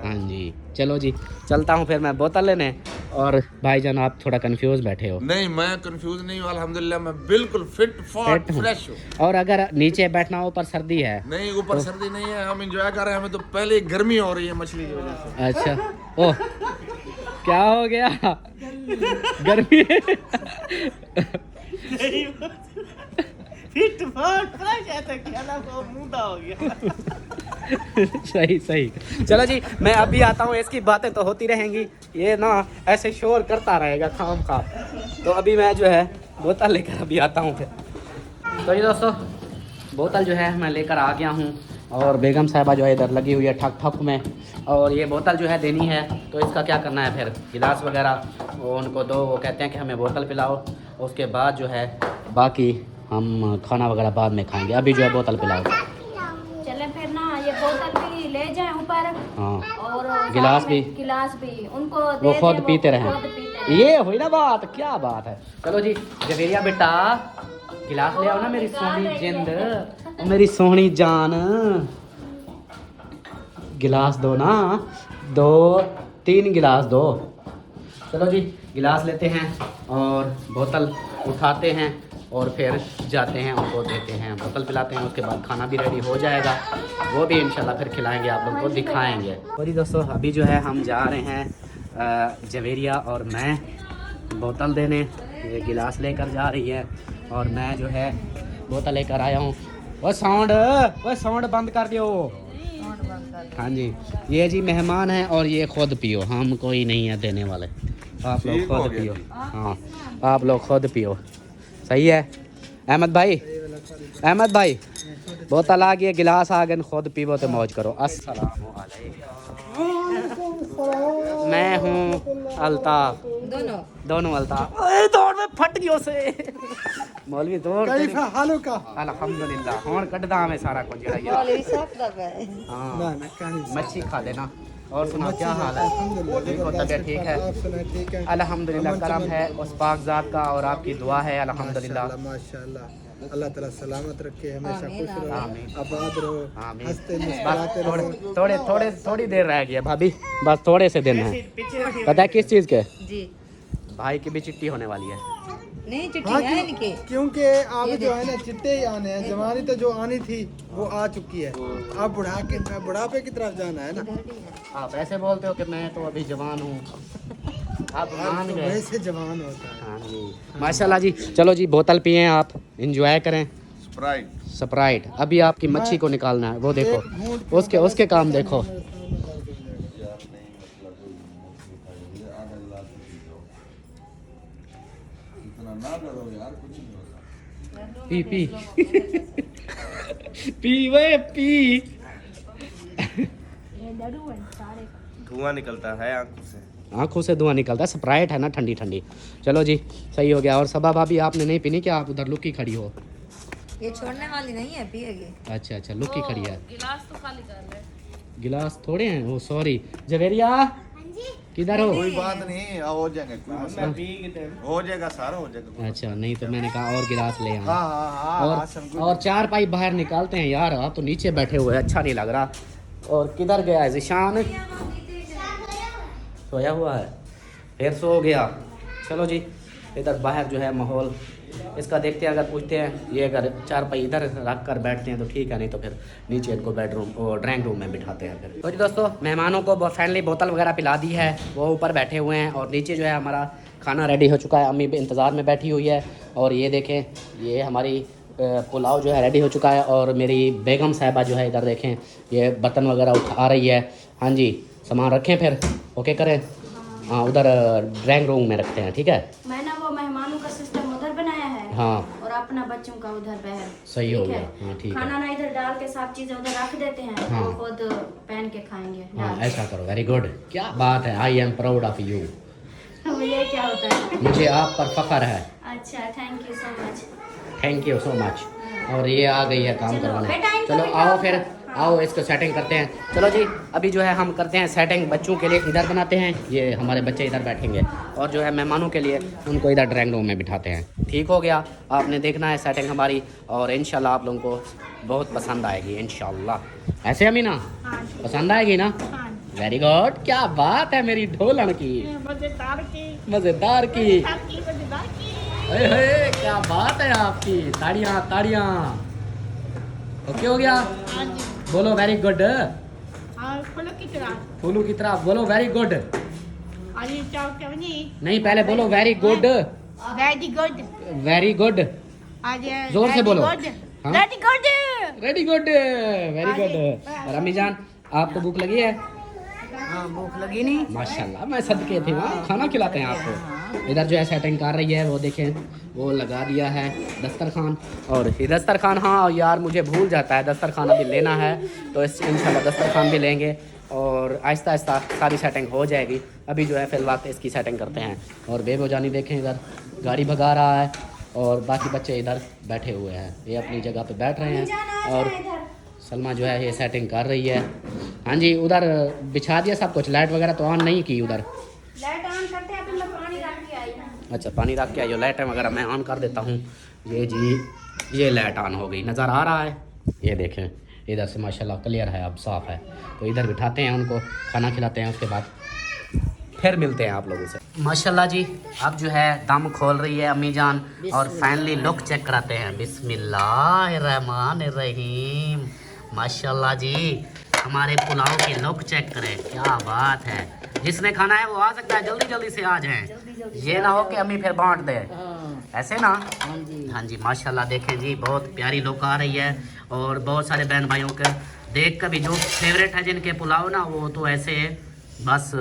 Speaker 1: हाँ जी चलो जी, चलता हूँ फिर मैं बोतल लेने। और भाईजान आप थोड़ा कंफ्यूज बैठे हो।
Speaker 8: नहीं मैं कंफ्यूज नहीं हूँ अल्हम्दुलिल्लाह, मैं बिल्कुल फिट फॉर
Speaker 1: फिट हूँ।
Speaker 8: फ्रेश हूँ।
Speaker 1: और अगर नीचे बैठना हो ऊपर सर्दी है।
Speaker 8: नहीं ऊपर सर्दी नहीं है, हम एंजॉय कर रहे हैं, हमें तो पहले ही गर्मी हो रही है मछली की वजह से।
Speaker 1: अच्छा ओह क्या हो गया? गर्मी
Speaker 3: फिट फॉर फ्रेश ऐसा क्या ना, वो मुंडा हो गया।
Speaker 1: सही सही। चलो जी मैं अभी आता हूँ, इसकी बातें तो होती रहेंगी, ये ना ऐसे शोर करता रहेगा खाम खा। तो अभी मैं जो है बोतल लेकर अभी आता हूँ फिर। तो ये दोस्तों बोतल जो है मैं लेकर आ गया हूँ और बेगम साहिबा जो है इधर लगी हुई है ठक ठक में। और ये बोतल जो है देनी है, तो इसका क्या करना है फिर, गिलास वगैरह वो उनको दो, वो कहते हैं कि हमें बोतल पिलाओ, उसके बाद जो है बाकी हम खाना वगैरह बाद में खाएंगे, अभी जो है बोतल पिलाओ।
Speaker 4: चले फिर ना, ये बोतल भी ले जाए ऊपर
Speaker 1: हाँ
Speaker 4: और
Speaker 1: गिलास
Speaker 4: साथ में
Speaker 1: भी।
Speaker 4: गिलास भी उनको दे
Speaker 1: वो
Speaker 4: दे,
Speaker 1: खुद पीते रहें।
Speaker 4: खुद पीते रहें।
Speaker 1: ये हुई ना बात, क्या बात है। चलो जी जवेरिया बेटा गिलास ले आओ ना मेरी सोहनी जिंद, ओ मेरी सोहनी जान, गिलास दो ना, 2-3 गिलास दो। चलो जी गिलास लेते हैं और बोतल उठाते हैं और फिर जाते हैं उनको देते हैं, बोतल पिलाते हैं, उसके बाद खाना भी रेडी हो जाएगा, वो भी इंशाल्लाह फिर खिलाएंगे, आप लोग को दिखाएंगे। और जी दोस्तों अभी जो है हम जा रहे हैं जवेरिया और मैं बोतल देने, ये गिलास लेकर जा रही है और मैं जो है बोतल लेकर आया हूँ। वो साउंड बंद कर दियो। हाँ जी ये जी मेहमान हैं और ये खुद पियो, हम कोई नहीं है देने वाले, आप लोग
Speaker 8: ठीक हो
Speaker 1: खुद
Speaker 8: गया
Speaker 1: पियो।
Speaker 8: जी।
Speaker 1: हाँ आप लोग खुद पियो, सही है। अहमद भाई बोतल आ गई, गिलास आ गए, खुद पीवो तो मौज करो। अस्सलाम वालेकुम। मैं हूँ अल्ताफ, दोनों अल्ताफ। ओए दौड़ में फट गयो से मौलवी दौड़
Speaker 2: कैफ हालो का
Speaker 1: अल्हम्दुलिल्लाह होन कटदा हमें सारा कुछ जड़ा यार। हाँ मच्छी खा लेना। और सुना क्या हाल है? ठीक हो, तबीयत ठीक है?
Speaker 2: आप सुनाए ठीक है?
Speaker 1: अल्हम्दुलिल्लाह करम है उस पाक ज़ात का और आपकी दुआ है अल्हम्दुलिल्लाह।
Speaker 2: माशाल्लाह अल्लाह ताला सलामत रखे, हमेशा खुश रहो,
Speaker 1: आमीन।
Speaker 2: आबाद रहो,
Speaker 1: आमीन।
Speaker 2: हंसते
Speaker 1: बस
Speaker 2: मुस्कुराते रहो।
Speaker 1: थोड़ी देर रह गई है भाभी, बस थोड़े से दिन है। पता है किस चीज़ के?
Speaker 6: जी
Speaker 1: भाई की भी चिट्ठी होने वाली है।
Speaker 6: नहीं चिट्ठी
Speaker 2: हाँ,
Speaker 6: है इनके।
Speaker 2: क्योंकि अब जो है ना चिट्टे ही आने हैं, जवानी तो जो आनी थी वो आ चुकी है, अब बुढ़ापे की तरफ जाना है ना।
Speaker 1: आप ऐसे बोलते हो कि मैं तो अभी जवान हूँ, आप मान
Speaker 2: तो
Speaker 1: गए।
Speaker 2: वैसे जवान होता है।
Speaker 1: हाँ जी माशाल्लाह जी। चलो जी बोतल पिए, आप इंजॉय करें।
Speaker 8: स्प्राइट
Speaker 1: स्प्राइट अभी आपकी मच्छी को निकालना है, वो देखो उसके काम देखो। पी पी पी वे पी।
Speaker 3: धुआं निकलता है आंखों से।
Speaker 1: आंखों से धुआं निकलता है, स्प्राइट है ना ठंडी ठंडी। चलो जी सही हो गया। और सबा भाभी आपने नहीं पीनी क्या? आप उधर लुकी खड़ी हो।
Speaker 6: ये छोड़ने वाली नहीं है, पिएगी।
Speaker 1: अच्छा अच्छा लुकी खड़ी है। गिलास तो खाली कर रहे, गिलास थोड़े हैं। वो सॉरी जवेरिया किधर हो?
Speaker 8: कोई बात नहीं, हो जाएगा कोई मसला
Speaker 3: मैं पी के टाइम
Speaker 8: हो जाएगा, सारा हो जाएगा।
Speaker 1: अच्छा नहीं तो मैंने कहा और गिलास ले आना।
Speaker 8: हाँ
Speaker 1: और 4 पाई बाहर निकालते हैं यार, आप तो नीचे बैठे हुए हैं, अच्छा नहीं लग रहा। और किधर गया है जिशान? सोया हुआ है, फिर सो गया। चलो जी इधर बाहर जो है माहौल इसका देखते हैं, अगर पूछते हैं ये अगर 4 पाई इधर रख कर बैठते हैं तो ठीक है, नहीं तो फिर नीचे इनको बेडरूम और ड्राइंग रूम में बिठाते हैं फिर। तो जी दोस्तों मेहमानों को फाइनली बोतल वगैरह पिला दी है, वो ऊपर बैठे हुए हैं और नीचे जो है हमारा खाना रेडी हो चुका है। अम्मी भी इंतज़ार में बैठी हुई है। और ये देखें ये हमारी पुलाव जो है रेडी हो चुका है और मेरी बेगम साहिबा जो है इधर देखें ये बर्तन वगैरह उठा रही है। हाँ जी, सामान रखें फिर ओके करें। हाँ, उधर ड्राइंग रूम में रखते हैं, ठीक है।
Speaker 4: मैंने वो मेहमानों का सिस्टम उधर बनाया है
Speaker 1: हाँ,
Speaker 4: और अपना बच्चों का उधर बहर।
Speaker 1: सही हो
Speaker 4: ठीक
Speaker 1: गया।
Speaker 4: है?
Speaker 1: हाँ ठीक
Speaker 4: खाना
Speaker 1: है।
Speaker 4: ना इधर डाल के सब चीजें उधर रख देते हैं,
Speaker 1: हाँ।
Speaker 4: वो खुद पहन के खाएंगे।
Speaker 1: हाँ, ऐसा करो, वेरी गुड, क्या बात है। I am proud of you.
Speaker 4: ये क्या होता है?
Speaker 1: मुझे आप पर फख्र है।
Speaker 4: अच्छा, thank you so much.
Speaker 1: Thank you so much. और ये आ गई है काम
Speaker 4: चलो,
Speaker 1: करवाने।
Speaker 4: बेटा, इनको
Speaker 1: चलो
Speaker 4: बिठाओ।
Speaker 1: आओ फिर,
Speaker 4: हाँ।
Speaker 1: आओ इसको सेटिंग करते हैं। चलो जी, अभी जो है हम करते हैं सेटिंग बच्चों के लिए, इधर बनाते हैं। ये हमारे बच्चे इधर बैठेंगे और जो है मेहमानों के लिए उनको इधर ड्राइंग रूम में बिठाते हैं। ठीक हो गया, आपने देखना है सेटिंग हमारी और इंशाल्लाह आप लोगों को बहुत पसंद आएगी इंशाल्लाह। ऐसे अमीना
Speaker 7: हाँ
Speaker 1: पसंद आएगी ना?
Speaker 7: हाँ
Speaker 1: वेरी गुड, क्या बात है मेरी ढोलन की,
Speaker 7: मजेदार की
Speaker 1: मज़ेदार की।
Speaker 7: मजेदार की।
Speaker 1: अरे हे, क्या बात है आपकी। ताड़ियाँ ताड़ियाँ। ओके हो गया,
Speaker 7: हाँ जी।
Speaker 1: बोलो वेरी गुड।
Speaker 7: और फलों की तरह
Speaker 1: फूलू की तरह बोलो वेरी गुड।
Speaker 7: आज ये चाव क्या बनी?
Speaker 1: नहीं, पहले बोलो very good,
Speaker 7: very good.
Speaker 1: Very good.
Speaker 7: आज
Speaker 1: जोर से बोलो। हाँ?
Speaker 7: Very good.
Speaker 1: Very good, very good. और अम्मी जान, आपको भूख लगी है?
Speaker 6: हाँ, भूख लगी नहीं?
Speaker 1: माशाल्लाह, मैं सदके थे वहाँ, खाना खिलाते हैं आपको। इधर जो है सेटिंग कर रही है, वो देखें, वो लगा दिया है दस्तरखान। और ये दस्तरखान, हाँ यार मुझे भूल जाता है, दस्तरखान अभी लेना है तो इस इंशाल्लाह दस्तरखान भी लेंगे और आहिस्ता आहिस्ता सारी सेटिंग हो जाएगी। अभी जो है फिलहाल इसकी सेटिंग करते हैं। और बेबो जानी देखें, इधर गाड़ी भगा रहा है और बाकी बच्चे इधर बैठे हुए हैं, ये अपनी जगह पे बैठ रहे हैं। और सलमा जो है ये सेटिंग कर रही है। हाँ जी, उधर बिछा दिया सब कुछ, लाइट वगैरह तो ऑन नहीं की उधर।
Speaker 4: लाइट ऑन करते हैं, फिर मैं पानी रख के आई हूँ।
Speaker 1: अच्छा, पानी रख के आइयो, लाइटें वगैरह मैं ऑन कर देता हूँ। ये जी, ये लाइट ऑन हो गई, नज़र आ रहा है, ये देखें इधर से माशाल्लाह क्लियर है, अब साफ़ है। तो इधर बिठाते हैं उनको, खाना खिलाते हैं, उसके बाद फिर मिलते हैं आप लोगों से। माशाल्लाह जी, अब जो है दम खोल रही है अम्मी जान और फाइनली लुक चेक कराते हैं। बिस्मिल्लाहिर्रहमानिर्रहीम। माशाल्लाह जी, हमारे पुलाव की लुक चेक करें, क्या बात है। जिसने खाना है वो आ सकता है, जल्दी जल्दी से आ जाएं। ये ना हो कि अम्मी फिर बांट दे, ऐसे ना। हाँ जी, माशाल्लाह देखें जी, बहुत प्यारी लुक आ रही है। और बहुत सारे बहन भाइयों के देख कर भी जो फेवरेट है जिनके पुलाव ना, वो तो ऐसे बस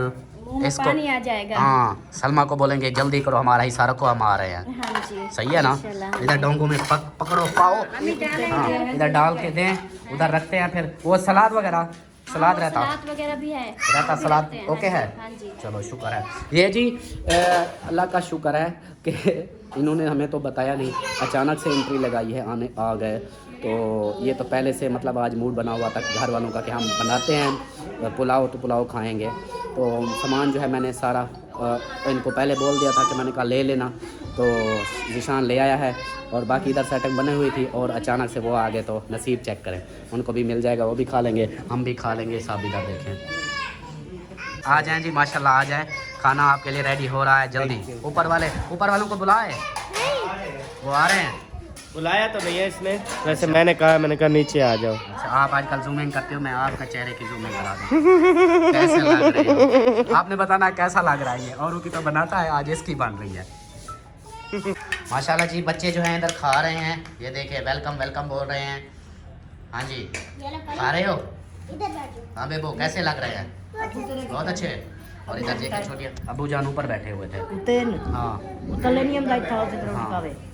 Speaker 1: इसको
Speaker 4: पानी आ जाएगा।
Speaker 1: हाँ, सलमा को बोलेंगे जल्दी करो, हमारा हिस्सा रखो, हम आ रहे हैं।
Speaker 4: हाँ जी,
Speaker 1: सही है ना? इधर डोंगों में पकड़ो पाओ। हाँ, इधर डाल के दें, उधर रखते हैं। फिर वो सलाद वगैरह, सलाद रहता
Speaker 4: सलाद वगैरह भी है,
Speaker 1: रहता सलाद
Speaker 4: रखते हैं।
Speaker 1: ओके है।
Speaker 4: हाँ जी।
Speaker 1: चलो शुक्र है। ये जी अल्लाह का शुक्र है कि इन्होंने हमें तो बताया नहीं, अचानक से एंट्री लगाई है, आने आ गए। तो ये तो पहले से मतलब आज मूड बना हुआ था घर वालों का कि हम बनाते हैं पुलाव, तो पुलाव खाएंगे। तो सामान जो है मैंने सारा इनको पहले बोल दिया था कि मैंने कहा ले लेना, तो निशान ले आया है। और बाकी इधर सेटिंग बनी हुई थी और अचानक से वो आ गए, तो नसीब चेक करें, उनको भी मिल जाएगा, वो भी खा लेंगे, हम भी खा लेंगे। सब इधर देखें, आ जाएं जी, माशाल्लाह आ जाएं। खाना आपके लिए रेडी हो रहा है, जल्दी। ऊपर वालों को बुलाए, वो आ रहे हैं।
Speaker 3: बुलाया तो नहीं है इसने, वैसे मैंने कहा नीचे आ जाओ।
Speaker 1: अच्छा, आप आजकल जूमिंग करते हो, मैं आपका चेहरे की जूमिंग करा दूँ। कैसे लग रही है आपने बताना, कैसा लग रहा है ये। औरों की तो बनाता है, आज इसकी बन रही है। माशाल्लाह जी, बच्चे जो हैं इधर खा रहे हैं, ये देखिए वेलकम वेलकम बोल रहे हैं। हाँ जी, खा रहे हो? हाँ बेबो, कैसे लग रहे हैं? बहुत अच्छे। और इधर देखिए छोटी अबू जान ऊपर बैठे हुए थे। हाँ हाँ,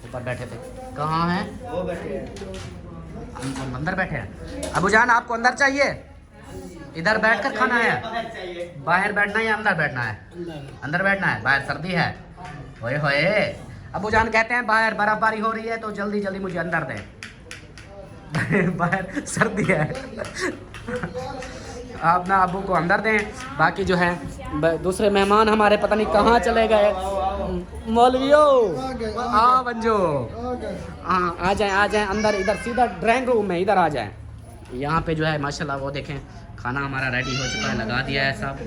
Speaker 1: ऊपर बैठे थे। कहाँ हैं?
Speaker 3: वो बैठे
Speaker 1: अंदर बैठे हैं। अबू जान, आपको अंदर चाहिए? इधर बैठकर खाना है? बाहर बैठना है या अंदर बैठना है? अंदर बैठना है, बाहर सर्दी है। ओए होए, अबू जान कहते हैं बाहर बर्फबारी हो रही है तो जल्दी जल्दी मुझे अंदर दें। बाहर सर्दी है। आप ना अबू को अंदर दें। बाकी जो है दूसरे मेहमान हमारे पता नहीं कहाँ चले गए। मौलवियों, हाँ बंजो, हाँ आ जाएं अंदर, इधर सीधा ड्राइंग रूम में, इधर आ जाएं। यहाँ पे जो है माशाल्लाह वो देखें, खाना हमारा रेडी हो चुका है, लगा दिया है सब।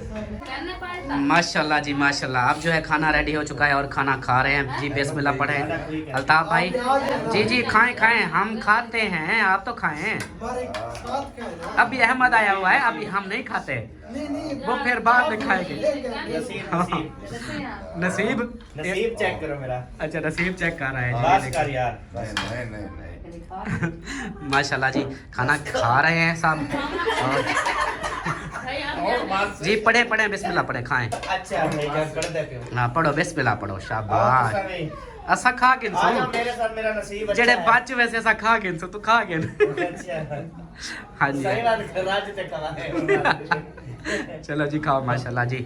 Speaker 1: माशाल्लाह जी माशाल्लाह, अब जो है खाना रेडी हो चुका है और खाना खा रहे हैं जी। बिस्मिल्लाह पढ़ें। अल्ताफ भाई जी जी खाएं, हम खाते हैं, आप तो खाएं। अभी अहमद आया हुआ है, अभी हम नहीं खाते, वो फिर बाद में खाएंगे। नसीब
Speaker 3: चेक करो मेरा।
Speaker 1: अच्छा, नसीब चेक कर रहा है
Speaker 3: बस कर यार,
Speaker 1: माशाल्लाह जी खाना खा रहे हैं सब और जी पढ़े पढ़े बिस्मिल्लाह पढ़े खाएं।
Speaker 3: अच्छा भाईजान कर देते हो।
Speaker 1: हाँ पढ़ो बिस्मिल्लाह पढ़ो शाबाश। असा खा के
Speaker 3: मेरे साथ मेरा नसीब
Speaker 1: जेड़े बच वैसे असा खा के तू खा के
Speaker 3: अच्छा
Speaker 1: हाँ जी
Speaker 3: सही बात है, राज ते कला है।
Speaker 1: चलो जी खाओ माशाल्लाह जी।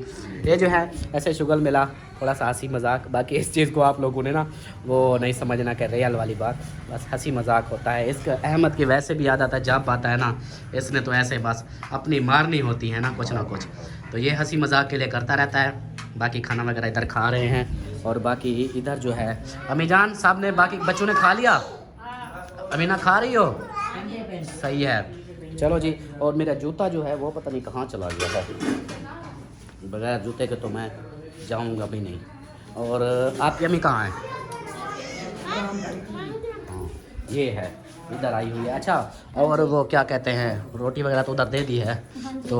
Speaker 1: ये जो है ऐसे शुगल मिला थोड़ा सा हंसी मजाक, बाकी इस चीज़ को आप लोगों ने ना वो नहीं समझना कि रियल वाली बात, बस हंसी मजाक होता है। इसका अहमद की वैसे भी याद आता है जब आता है ना, इसने तो ऐसे बस अपनी मारनी होती है ना कुछ, तो ये हंसी मजाक के लिए करता रहता है। बाकी खाना वगैरह इधर खा रहे हैं और बाकी इधर जो है अम्मी जान साहब ने बाकी बच्चों ने खा लिया। अमीना खा रही हो? सही है चलो जी। और मेरा जूता जो है वो पता नहीं कहाँ चला गया है, बगैर जूते के तो मैं जाऊंगा भी नहीं। और आपकी अम्मी कहाँ है? हाँ ये है इधर आई हुई है। अच्छा और वो क्या कहते हैं रोटी वगैरह तो उधर दे दी है, तो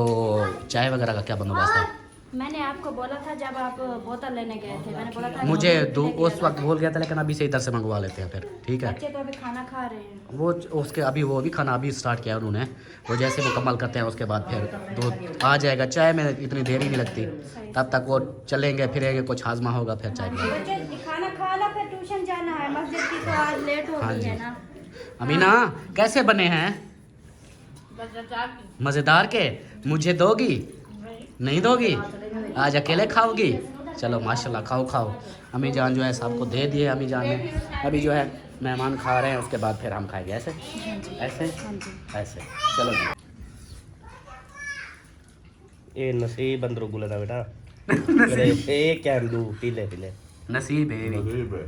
Speaker 1: चाय वगैरह का क्या बंदोबस्त है?
Speaker 4: मैंने आपको बोला था जब आप बोतल लेने गए थे, मैंने बोला था
Speaker 1: मुझे उस वक्त भूल गया था, लेकिन अभी से इधर से मंगवा लेते हैं फिर, ठीक है?
Speaker 4: बच्चे तो अभी खाना खा रहे हैं।
Speaker 1: वो उसके अभी वो भी खाना अभी स्टार्ट किया उन्होंने, वो जैसे मुकम्मल करते हैं उसके बाद फिर दूध आ जाएगा। चाय में इतनी देर ही नहीं लगती, तब तक वो चलेंगे फिरेंगे, कुछ हाजमा होगा फिर चाय पिएंगे।
Speaker 4: बच्चे खाना खा लो फिर ट्यूशन जाना है, मस्जिद की तो आज लेट हो गई है ना।
Speaker 1: अमीना कैसे बने हैं? मज़ेदार के? मुझे दोगी? नहीं दोगी? आज अकेले खाओगी? चलो माशाल्लाह खाओ खाओ। अम्मी जान जो है सबको दे दिए अम्मी जान ने। अभी जो है मेहमान खा रहे हैं, उसके बाद फिर हम खाएंगे। ऐसे ऐसे ऐसे चलो जी।
Speaker 3: ये नसीब अंदरों गुले ना बेटा। ये क्या दू पीले पीले
Speaker 1: नसीब है,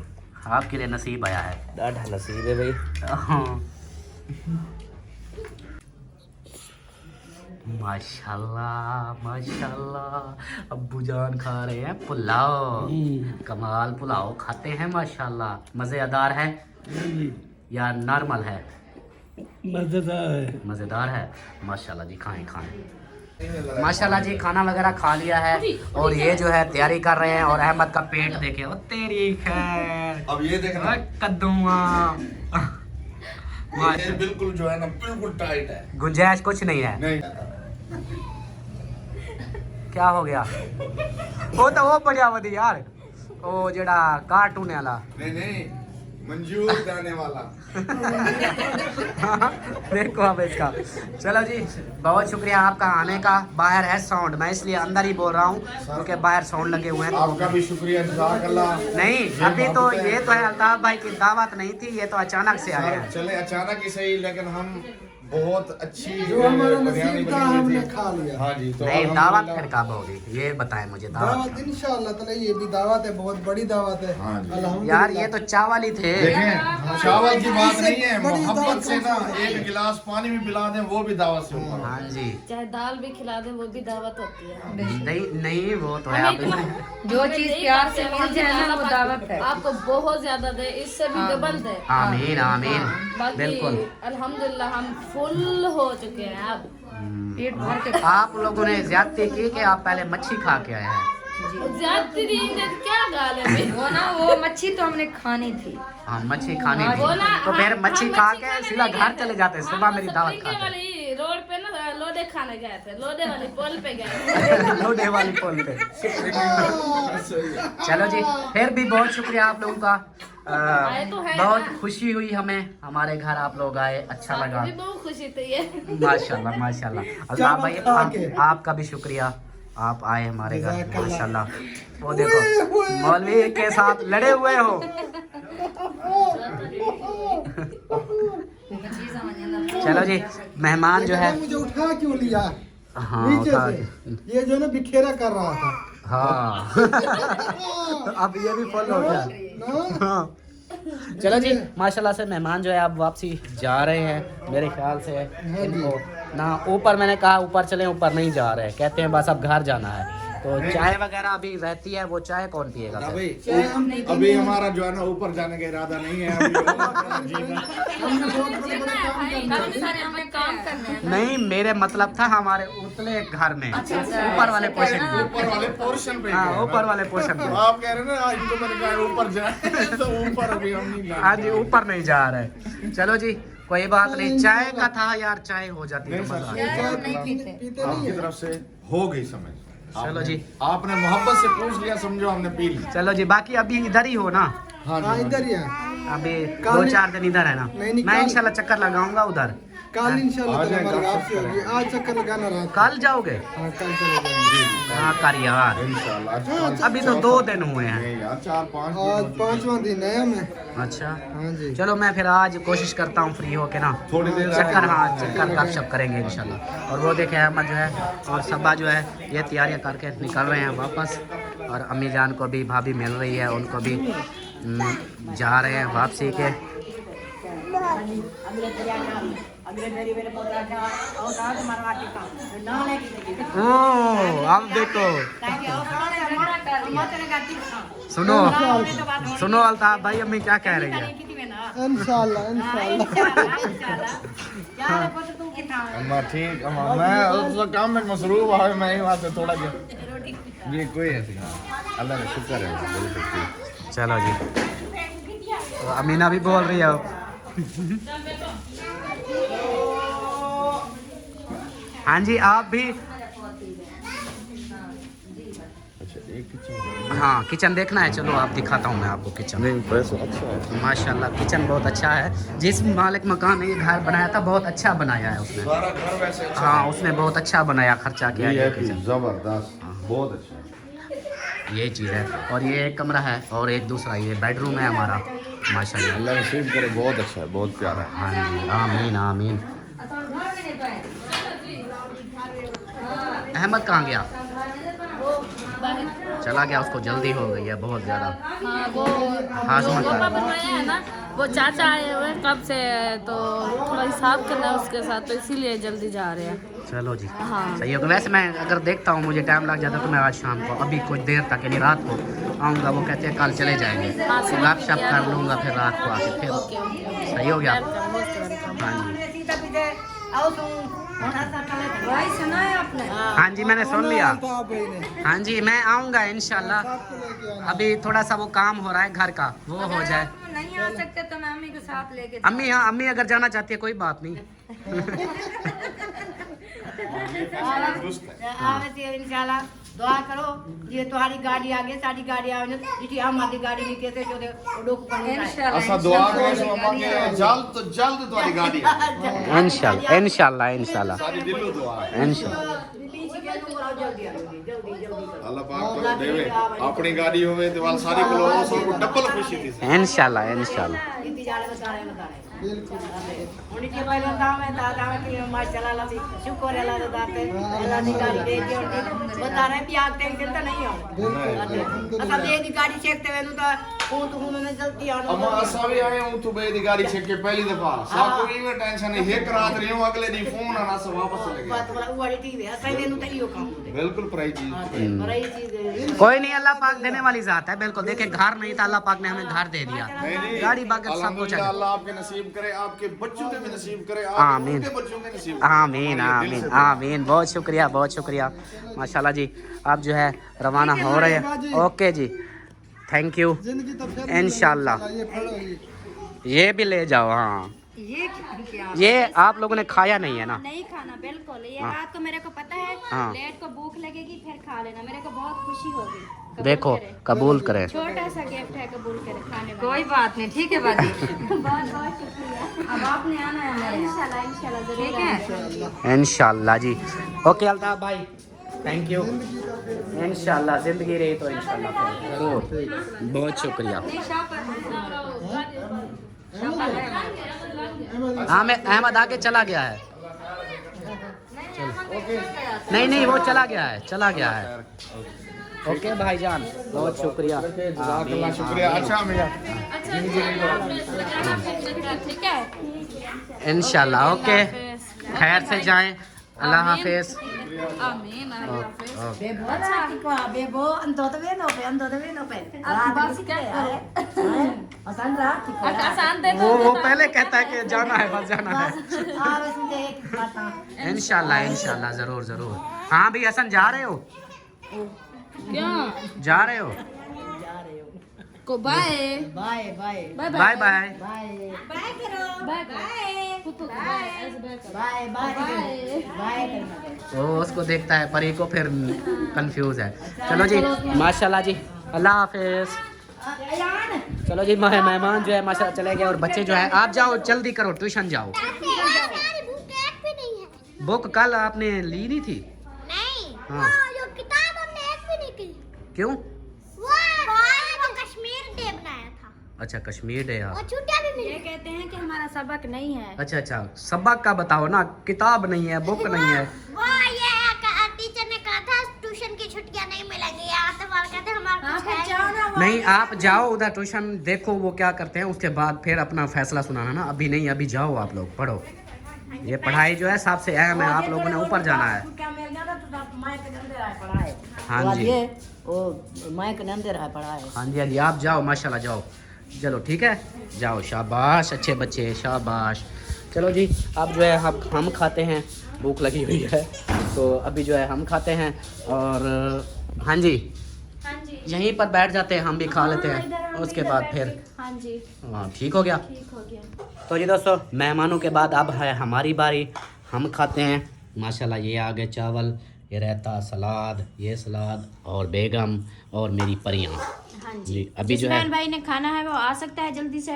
Speaker 1: आपके लिए नसीब आया है।
Speaker 3: डाढ़ा नसीब है भाई।
Speaker 1: माशाल्लाह माशाल्लाह अब्बू जान खा रहे हैं पुलाव, कमाल पुलाव खाते हैं माशाल्लाह। मज़ेदार है या नॉर्मल है? मज़ेदार है माशाल्लाह जी। खाएं खाएं माशाल्लाह जी। खाना वगैरह खा लिया है और ये जो है तैयारी कर रहे हैं। और अहमद का पेट देखे, ओ तेरी खैर।
Speaker 8: अब ये देखना
Speaker 1: कद्दूआ
Speaker 8: ये बिल्कुल जो है ना बिल्कुल टाइट है,
Speaker 1: गुंजाइश कुछ नहीं है।
Speaker 8: नहीं
Speaker 1: क्या हो गया? वो तो वो बढ़िया वधी यार, वो जेड़ा कार्टून वाला।
Speaker 8: नहीं मंजूर जाने वाला।
Speaker 1: देखो अब इसका। चलो जी बहुत शुक्रिया आपका आने का। बाहर है साउंड, मैं इसलिए अंदर ही बोल रहा हूँ क्योंकि बाहर साउंड लगे हुए हैं।
Speaker 8: आपका भी शुक्रिया जज़ाकल्लाह।
Speaker 1: नहीं अभी तो ये तो है अल्ताफ भाई की दावत नहीं थी, ये तो अचानक से आए हैं।
Speaker 8: चले अचानक ही सही, लेकिन हम बहुत अच्छी
Speaker 2: जो हमारा
Speaker 8: बिरयानी
Speaker 2: नसीब था
Speaker 8: बनी हुई
Speaker 2: हमने
Speaker 8: थी।
Speaker 2: खा लिया।
Speaker 8: हाँ जी तो
Speaker 1: नहीं दावत
Speaker 8: अल्हम्दुलिल्लाह।
Speaker 1: फिर कब होगी ये बताएं मुझे।
Speaker 2: दावत
Speaker 1: दावत
Speaker 2: इंशाअल्लाह ताला, ये भी दावत है, बहुत बड़ी दावत है।
Speaker 8: हाँ जी।
Speaker 2: अल्हम्दुलिल्लाह।
Speaker 1: यार ये तो चावल ही थे।
Speaker 8: देखें चावल की बात नहीं है,
Speaker 2: बड़ी
Speaker 8: मोहब्बत
Speaker 2: दावत
Speaker 8: से ना
Speaker 2: कौन सी है?
Speaker 8: एक गिलास पानी भी पिला दें वो भी दावत से ऊपर।
Speaker 1: हाँ जी
Speaker 7: चाहे दाल भी खिला दे वो भी दावत होती है।
Speaker 1: नहीं वो तो है आप
Speaker 6: जो चीज प्यार से मिल जाए ना वो दावत है।
Speaker 7: आपको बहुत ज्यादा दे, इससे भी डबल दे।
Speaker 1: आमीन आमीन
Speaker 7: बाकी
Speaker 1: बिल्कुल।
Speaker 7: अल्हम्दुलिल्लाह हम फुल हो चुके हैं अब।
Speaker 6: पेट भर के
Speaker 1: आप लोगों ने ज्यादती की कि आप पहले मच्छी खा के आए हैं?
Speaker 7: ज्यादती क्या गाल है भाई?
Speaker 6: वो ना वो मच्छी तो हमने खानी थी।
Speaker 1: हाँ मच्छी खानी थी,
Speaker 7: वो ना
Speaker 1: तो फिर
Speaker 7: हम
Speaker 1: मच्छी खा के
Speaker 7: खाने
Speaker 1: सीधा
Speaker 7: नहीं
Speaker 1: घर
Speaker 7: गए
Speaker 1: चले
Speaker 7: थे।
Speaker 1: जाते। सुबह मेरी
Speaker 7: हम
Speaker 1: दावत
Speaker 7: सफरीके
Speaker 1: खाते
Speaker 7: वाली रोड पे ना लोडे खाने गए थे, लोडे वाली पुल पे गए थे।
Speaker 1: लोडे वाली पुल पे। चलो जी फिर भी बहुत शुक्रिया आप लोगों का।
Speaker 7: आए तो है
Speaker 1: बहुत
Speaker 7: ना।
Speaker 1: खुशी हुई हमें, हमारे घर आप लोग आए, अच्छा लगा।
Speaker 7: मुझे बहुत खुशी थी ये।
Speaker 1: माशाल्लाह माशाल्लाह। अल्ताफ भाई
Speaker 2: खा के।
Speaker 1: आपका भी शुक्रिया, आप आए हमारे घर
Speaker 2: जज़ाकल्लाह।
Speaker 1: माशाल्लाह। वो देखो मौलवी के साथ लड़े हुए हो। चलो जी मेहमान जो है
Speaker 2: मुझे उठा क्यों लिया
Speaker 1: हाँ
Speaker 2: नीचे
Speaker 1: उठा
Speaker 2: से? ये जो ना बिखेरा कर रहा था
Speaker 1: हाँ तो अब ये भी फुल हो गया।
Speaker 2: ना।
Speaker 1: हाँ। चलो जी माशाल्लाह से मेहमान जो है अब वापसी जा रहे हैं मेरे ख्याल से। इनको ना ऊपर मैंने कहा ऊपर चलें, ऊपर नहीं जा रहे, कहते हैं बस अब घर जाना है। तो चाय वगैरह अभी रहती है, वो चाय कौन पिएगा फिर?
Speaker 8: अभी अभी हमारा जो है ना ऊपर जाने का इरादा नहीं है अभी।
Speaker 6: काम करने हैं।
Speaker 1: नहीं, मेरे मतलब था हमारे उतले घर में, ऊपर वाले पोर्शन में।
Speaker 8: ऊपर वाले पोर्शन पे
Speaker 1: हाँ, ऊपर वाले पोर्शन पे।
Speaker 8: आप कह रहे हैं ना इनको मैंने कहा ऊपर जाए तो ऊपर अभी हम नहीं जा
Speaker 1: हाँ जी, ऊपर नहीं जा रहे। चलो जी, कोई बात नहीं। चाय का था यार, चाय हो जाती है तो मजा आता है।
Speaker 8: आपकी तरफ से हो गई समझ।
Speaker 1: चलो जी,
Speaker 8: आपने मोहब्बत से पूछ लिया, समझो हमने पी ली।
Speaker 1: चलो जी, बाकी अभी इधर ही हो ना?
Speaker 2: हाँ इधर ही है।
Speaker 1: अभी 2-4 दिन इधर है ना?
Speaker 2: नहीं,
Speaker 1: मैं इंशाल्लाह चक्कर लगाऊंगा उधर।
Speaker 2: कल इंशाल्लाह हमारी वापसी होगी। आज चक्कर लगाना रात।
Speaker 1: कल जाओगे?
Speaker 2: हाँ कल चले जाएंगे।
Speaker 1: हाँ कर यार,
Speaker 8: इंशाल्लाह।
Speaker 1: अभी तो 2 दिन हुए हैं।
Speaker 8: नहीं यार, 4-5
Speaker 2: आज 5वां दिन है हमें।
Speaker 1: अच्छा,
Speaker 2: हाँ जी।
Speaker 1: चलो मैं फिर आज कोशिश करता हूँ फ्री होके ना
Speaker 8: थोड़ी देर
Speaker 1: चक्कर, हाँ चक्कर गपशप करेंगे इंशाल्लाह। और वो देखे अहमद जो है और सब्बा जो है ये तैयारियां करके निकल रहे हैं वापस। और अम्मी जान को भी भाभी मिल रही है, उनको भी जा रहे हैं वापसी के। अब देखो, सुनो सुनो अल्ताफ भाई, अम्मी क्या कह रही है?
Speaker 2: इंशाल्लाह
Speaker 8: अम्मा ठीक, अम्मा मैं उस काम में मसरूफ है, मैं ही वहाँ से थोड़ा ये कोई ऐसी अल्लाह का शुक्र है बिल्कुल ठीक।
Speaker 1: चलो जी, तो अमीना भी बोल रही है अब। हाँ जी, आप भी। हाँ, किचन देखना है? चलो आप दिखाता हूँ मैं आपको किचन।
Speaker 8: अच्छा है
Speaker 1: माशाल्लाह किचन बहुत अच्छा है। जिस मालिक मकान ने ये घर बनाया था बहुत अच्छा बनाया है उसने।
Speaker 8: सारा घर वैसे अच्छा
Speaker 1: हाँ, उसने बहुत अच्छा बनाया, खर्चा किया है किचन।
Speaker 8: जबरदस्त, बहुत अच्छा।
Speaker 1: ये चीज़ है। और ये एक कमरा है और एक दूसरा ये बेडरूम है हमारा। माशाल्लाह,
Speaker 8: अल्लाह नसीब करे, बहुत अच्छा है, बहुत प्यारा है।
Speaker 1: हाँ जी, आमीन आमीन। अहमद कहाँ गया? चला गया, उसको जल्दी हो गई है बहुत ज़्यादा।
Speaker 7: हाँ, वो
Speaker 1: हाजमा
Speaker 7: जो पापा बनाया है ना, वो चाचा आए हुए हैं कब से, तो थोड़ा हिसाब करना है उसके साथ, तो इसीलिए जल्दी जा रहे हैं।
Speaker 1: चलो जी,
Speaker 7: हाँ।
Speaker 1: सही होगा। वैसे मैं अगर देखता हूँ मुझे टाइम लग जाता तो मैं आज शाम को, अभी कुछ देर तक यानी रात को आऊँगा। वो कहते हैं कल चले जाएंगे,
Speaker 7: हाँ,
Speaker 1: तो गपशप कर लूँगा फिर रात को आके फिर। सही हो गया? हाँ जी,
Speaker 6: भाई सुना है आपने?
Speaker 1: हाँ जी, मैंने सुन लिया।
Speaker 2: अल्ताफ भाई ने
Speaker 1: हाँ जी, मैं आऊँगा इंशाल्लाह।
Speaker 2: आपको लेके आना।
Speaker 1: अभी थोड़ा सा वो काम हो रहा है घर का, वो हो जाए।
Speaker 6: आप नहीं आ सकते तो मैं अम्मी के साथ लेके
Speaker 1: अम्मी, हाँ अम्मी अगर जाना चाहती है कोई बात नहीं।
Speaker 9: इंशाल्लाह दुआ करो ये तुम्हारी गाड़ी आ गई, सारी गाड़ी आ गई, जी हमारी गाड़ी नहीं कहते जो लोग
Speaker 8: असा दुआ करो सो अम्मा के जल्द तुम्हारी गाड़ी है।
Speaker 1: इंशाल्लाह इंशाल्लाह इंशाल्लाह
Speaker 8: सारी दिलो दुआ है।
Speaker 1: इंशाल्लाह।
Speaker 8: अल्लाह पाक तो देवे अपनी गाड़ी होवे ते वाल सारी को लोगों सब को डबल खुशी थी।
Speaker 1: इंशाल्लाह इंशाल्लाह।
Speaker 9: उन्हीं के पहले दाम है दादा में कि माशाल्लाह से शुक्र है अल्लाह दाते अल्लाह की गाड़ी दे दी उनकी बता रहे हैं आप टेंशन तो नहीं हो। अच्छा ये दी गाड़ी चेकते हुए तो हूं मैं जल्दी आना।
Speaker 8: अम्मा असा भी आए हूं तो बे दी गाड़ी चेक के पहली दफा साको ई में टेंशन है एक रात रही हूं अगले दिन फोन आना से वापस चले गए।
Speaker 9: बात बड़ा वाली ठीक है असा देनु तो यो काम है
Speaker 8: बिल्कुल प्राइस चीज।
Speaker 9: बड़ी चीज है।
Speaker 1: कोई नहीं, अल्लाह पाक देने वाली जात है। बिल्कुल देखे, घर नहीं था, अल्लाह पाक ने हमें घर दे दिया। गाड़ी बाकी सब कुछ है।
Speaker 8: अल्लाह आपके नसीब करे, आपके बच्चों के भी नसीब करे,
Speaker 1: आमीन।
Speaker 8: आपके बच्चों के नसीब।
Speaker 1: आमीन आमीन आमीन। बहुत शुक्रिया, बहुत शुक्रिया माशाल्लाह जी। आप जो है रवाना हो रहे हैं। ओके जी, थैंक यू।
Speaker 2: जिंदगी तो फिर
Speaker 1: इंशाल्लाह।
Speaker 2: ये फड़ो
Speaker 1: ये भी ले जाओ। हाँ,
Speaker 6: ये क्या?
Speaker 1: ये आप लोगों ने खाया नहीं है ना?
Speaker 4: नहीं खाना बिल्कुल। ये
Speaker 1: हाँ।
Speaker 4: रात को मेरे को पता है,
Speaker 1: हाँ।
Speaker 4: लेट को भूख लगेगी फिर खा लेना, मेरे को बहुत खुशी होगी। कबूल
Speaker 1: देखो,
Speaker 4: करे।
Speaker 1: कबूल करें।
Speaker 4: छोटा सा गिफ्ट है, कबूल करे खाने में।
Speaker 6: कोई बात नहीं, ठीक है बाजी।
Speaker 4: बहुत बहुत शुक्रिया।
Speaker 6: अब आपने आना है हमारे यहाँ।
Speaker 4: इंशाल्लाह इंशाल्लाह जरूर
Speaker 6: ठीक
Speaker 4: आएंगे।
Speaker 6: है?
Speaker 1: इंशाल्लाह जी। ओके अल्ताफ भाई, थैंक यू। इंशाल्लाह जिंदगी रही तो इंशाल्लाह जरूर। बहुत शुक्रिया। हाँ, मैं अहमद आके चला गया है। नहीं नहीं, वो चला गया है, चला गया है। ओके भाईजान, बहुत शुक्रिया।
Speaker 8: अल्लाह शुक्रिया। अच्छा भैया
Speaker 7: ठीक है।
Speaker 1: इंशाल्लाह। ओके, खैर से जाएं। अल्लाह हाफिज।
Speaker 7: आमीन अल्लाह हाफिज
Speaker 9: बेबो अच्छा टिकवा बेबो अंतो तो वे नो पे
Speaker 7: अब बस क्या करो
Speaker 9: आसान रात टिकवा
Speaker 7: आसान दे दो
Speaker 1: वो पहले कहता है कि जाना है, बस जाना है।
Speaker 9: आ बस मुझे एक बात
Speaker 1: इंशाल्लाह इंशाल्लाह, जरूर जरूर। हाँ भी हसन, जा रहे हो?
Speaker 7: क्या
Speaker 1: जा रहे हो?
Speaker 7: को bye
Speaker 9: bye bye
Speaker 1: bye bye.
Speaker 9: Bye
Speaker 7: bye करो बाय
Speaker 9: बाय बाय बाय
Speaker 1: वो उसको देखता है, परी को फिर कंफ्यूज है। चलो जी, माशाल्लाह जी, अल्लाह हाफिज। चलो जी, मेहमान जो है माशाल्लाह चले गए और बच्चे जो है, आप जाओ जल्दी करो, ट्यूशन जाओ। बुक कल आपने ली नहीं थी?
Speaker 5: नहीं
Speaker 1: हाँ।
Speaker 5: जो किताब हमने एक भी नहीं की
Speaker 1: क्यों?
Speaker 5: वो कश्मीर डे बनाया था
Speaker 1: अच्छा, कश्मीर डे।
Speaker 5: और छुट्टियां भी मिली
Speaker 4: ये कहते हैं कि हमारा सबक नहीं है।
Speaker 1: अच्छा अच्छा, सबक का बताओ ना, किताब नहीं है, बुक नहीं है।
Speaker 5: वो ये टीचर ने कहा था ट्यूशन की छुट्टियां नहीं मिलेंगी यार, तो वो कहते हैं हमारे पास है
Speaker 1: नहीं, आप जाओ उधर ट्यूशन, देखो वो क्या करते हैं, उसके बाद फिर अपना फैसला सुनाना ना। अभी नहीं, अभी जाओ आप लोग पढ़ो। ये पढ़ाई जो है सबसे अहम है, आप लोगों ने ऊपर जाना है।
Speaker 9: क्या मिल गया तो माइक के अंदर है पढ़ाए।
Speaker 1: हाँ जी,
Speaker 9: वो माइक के अंदर है पढ़ाए।
Speaker 1: हाँ जी, हाँ जी, आप जाओ माशाल्लाह, जाओ। चलो ठीक है, जाओ, शाबाश, अच्छे बच्चे, शाबाश। चलो जी, अब जो है हम खाते हैं, भूख लगी हुई है तो अभी जो है हम खाते हैं। और हाँ जी, यहीं पर बैठ जाते हैं, हम भी खा लेते हैं, उसके बाद फिर
Speaker 4: हाँ जी,
Speaker 1: हाँ, ठीक हो गया।
Speaker 4: ठीक हो गया।
Speaker 1: तो जी दोस्तों, मेहमानों के बाद अब है हमारी बारी, हम खाते हैं। माशाल्लाह ये आ गए चावल, ये रायता, सलाद, ये सलाद और बेगम और मेरी परियां।
Speaker 4: हाँ
Speaker 1: जी,
Speaker 4: जी,
Speaker 1: अभी
Speaker 4: जिस
Speaker 1: जो है
Speaker 4: बहन भाई ने खाना है वो आ सकता है जल्दी से।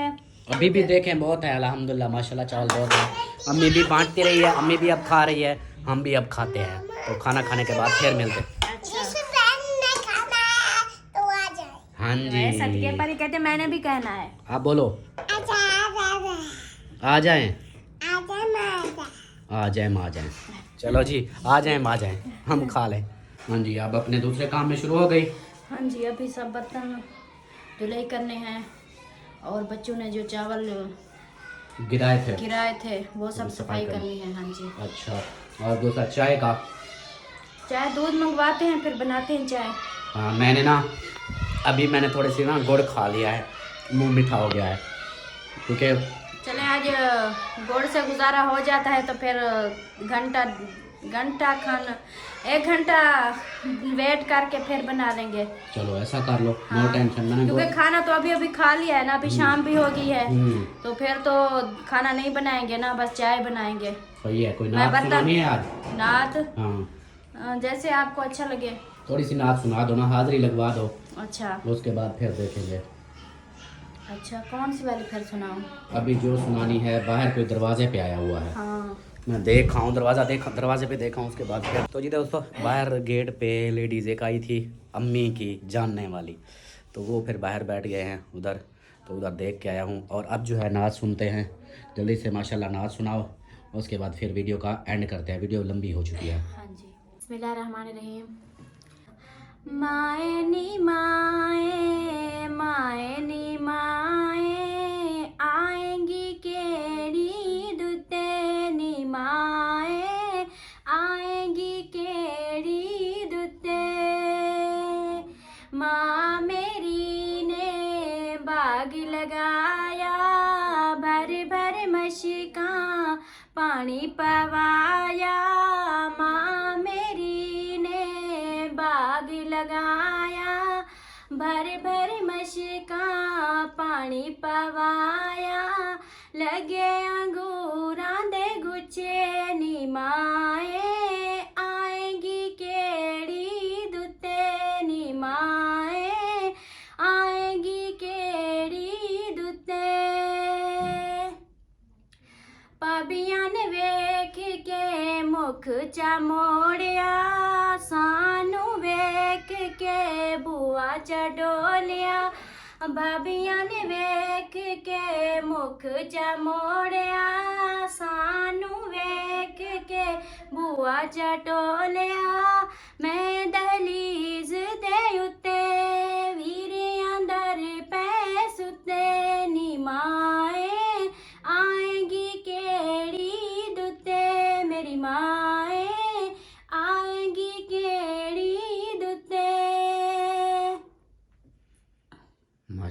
Speaker 1: अभी भी देखें, बहुत है अल्हम्दुलिल्लाह, माशाल्लाह चावल बहुत है। अम्मी भी बांटती रही है, अम्मी भी अब खा रही है, हम भी अब खाते हैं। तो खाना खाने के बाद फिर मिलते हैं।
Speaker 5: जिस बहन ने खाना है तो आ जाए।
Speaker 1: हाँ
Speaker 4: सदके
Speaker 1: जी,
Speaker 4: पर ही कहते मैंने भी कहना है।
Speaker 1: आप बोलो, आ जाएं, आ जाएं, आ जाएं। चलो जी, आ जाएं, आ जाएं, हम खा लें। हाँ जी, अब अपने दूसरे काम में शुरू हो गई।
Speaker 4: हाँ जी, अभी सब बर्तन धुलाई करने हैं और बच्चों ने जो चावल गिराए थे वो सब सफाई करनी है। हाँ जी,
Speaker 1: अच्छा, और दूसरा चाय का?
Speaker 4: चाय दूध मंगवाते हैं फिर बनाते हैं चाय।
Speaker 1: हाँ, मैंने थोड़ी सी ना गुड़ खा लिया है, मुंह मीठा हो गया है, क्योंकि
Speaker 4: चले आज गुड़ से गुजारा हो जाता है तो फिर घंटा खाना 1 घंटा वेट करके फिर बना लेंगे।
Speaker 1: चलो ऐसा कर लो, नो
Speaker 4: हाँ,
Speaker 1: टेंशन। मैंने
Speaker 4: क्योंकि खाना तो अभी खा लिया है ना, अभी शाम भी हो गई है तो फिर तो खाना नहीं बनाएंगे ना, बस चाय बनाएंगे।
Speaker 1: सही है। कोई
Speaker 4: मैं
Speaker 1: नात
Speaker 4: बर्तन
Speaker 1: सुनानी है आज?
Speaker 4: नात
Speaker 1: हाँ,
Speaker 4: जैसे आपको अच्छा लगे।
Speaker 1: थोड़ी सी नात सुना दो ना, हाजिरी लगवा दो,
Speaker 4: अच्छा
Speaker 1: उसके बाद फिर देखेंगे।
Speaker 4: अच्छा, कौन सी वाली फिर सुनाऊं?
Speaker 1: अभी जो सुनानी है, बाहर कोई दरवाजे पे आया हुआ है।
Speaker 4: हाँ,
Speaker 1: मैं दरवाजे पे देखा हूँ, उसके बाद फिर तो जी दोस्तों, बाहर गेट पे लेडीज़ एक आई थी, अम्मी की जानने वाली, तो वो फिर बाहर बैठ गए हैं उधर, तो उधर देख के आया हूँ। और अब जो है नात सुनते हैं, जल्दी से माशाल्लाह नात सुनाओ, उसके बाद फिर वीडियो का एंड करते हैं, वीडियो लंबी हो चुकी है।
Speaker 4: हाँ जी। बिस्मिल्लाहिर्रहमानिर्रहीम। माए नी माए, माए नी माए, आएंगी केड़ी दुते नी माए, आएंगी केड़ी दुते। माँ मेरी ने बाग लगाया, भर भर मशकां पानी पवाया। माँ मेरी ने बाग लगाया, भर भर मशकां पानी पवाया। लगे अंगूरां दे गुच्छे नी माए, आएंगी केड़ी दुते नी माए, आएंगी केड़ी दुते। भाबियां ने वेख के मुख चा मोड़िया, सानू वेख के बुआ चा डोलिया। भाबियां ने वेख के मुख चा मोड़िया, सानू वेख के बुआ चा डोलिया। मैं दहलीज दे उत्ते वीरियां दर पै सुते नी माए, आएंगी केड़ी दुते मेरी माए, आए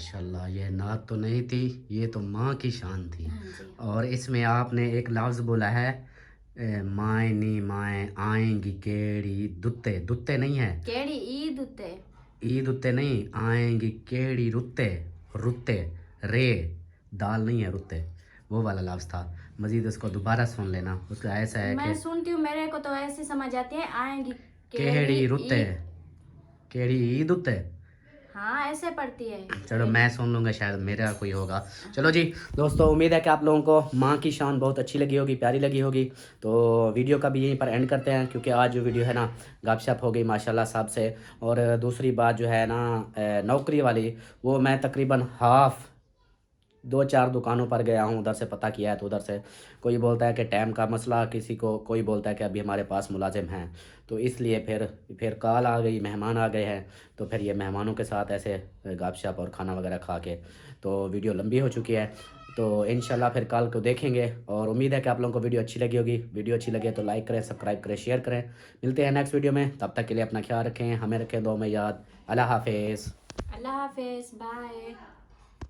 Speaker 1: माशाल्लाह, ये नात तो नहीं थी, ये तो माँ की शान थी।
Speaker 4: हाँ जी।
Speaker 1: और इसमें आपने एक लफ्ज़ बोला है माए नी माए आएंगी केड़ी दुत्ते, दुत्ते नहीं है,
Speaker 4: केड़ी ईद उते।
Speaker 1: ईद उत्ते नहीं, आएंगी केड़ी रुत्ते, रुत्ते रे दाल नहीं है, रुत्ते वो वाला लफ्ज़ था। मज़ीद उसको दोबारा सुन लेना, उसका ऐसा है
Speaker 4: मैं
Speaker 1: कि
Speaker 4: सुनती हूँ, मेरे को तो ऐसे समझ आती है आएंगी
Speaker 1: केड़ी रुत्ते,
Speaker 4: ईद।
Speaker 1: केड़ी ईद उत्ते।
Speaker 4: हाँ ऐसे पढ़ती है।
Speaker 1: चलो मैं सुन लूँगा, शायद मेरा कोई होगा। चलो जी दोस्तों, उम्मीद है कि आप लोगों को माँ की शान बहुत अच्छी लगी होगी, प्यारी लगी होगी। तो वीडियो का भी यहीं पर एंड करते हैं, क्योंकि आज जो वीडियो है ना गपशप हो गई माशाल्लाह साहब से। और दूसरी बात जो है ना नौकरी वाली, वो मैं तकरीबन हाफ़ 2-4 दुकानों पर गया हूँ, उधर से पता किया है तो उधर से कोई बोलता है कि टाइम का मसला, किसी को कोई बोलता है कि अभी हमारे पास मुलाजिम हैं, तो इसलिए फिर कॉल आ गई, मेहमान आ गए हैं, तो फिर ये मेहमानों के साथ ऐसे गपशप और खाना वगैरह खा के तो वीडियो लंबी हो चुकी है। तो इंशाल्लाह फिर कल को देखेंगे, और उम्मीद है कि आप लोगों को वीडियो अच्छी लगी होगी। वीडियो अच्छी लगे तो लाइक करें, सब्सक्राइब करें, शेयर करें। मिलते हैं नेक्स्ट वीडियो में, तब तक के लिए अपना ख्याल रखें, हमें रखें दुआ में याद। अल्लाह हाफिज़।
Speaker 4: अल्लाह हाफिज़, बाय।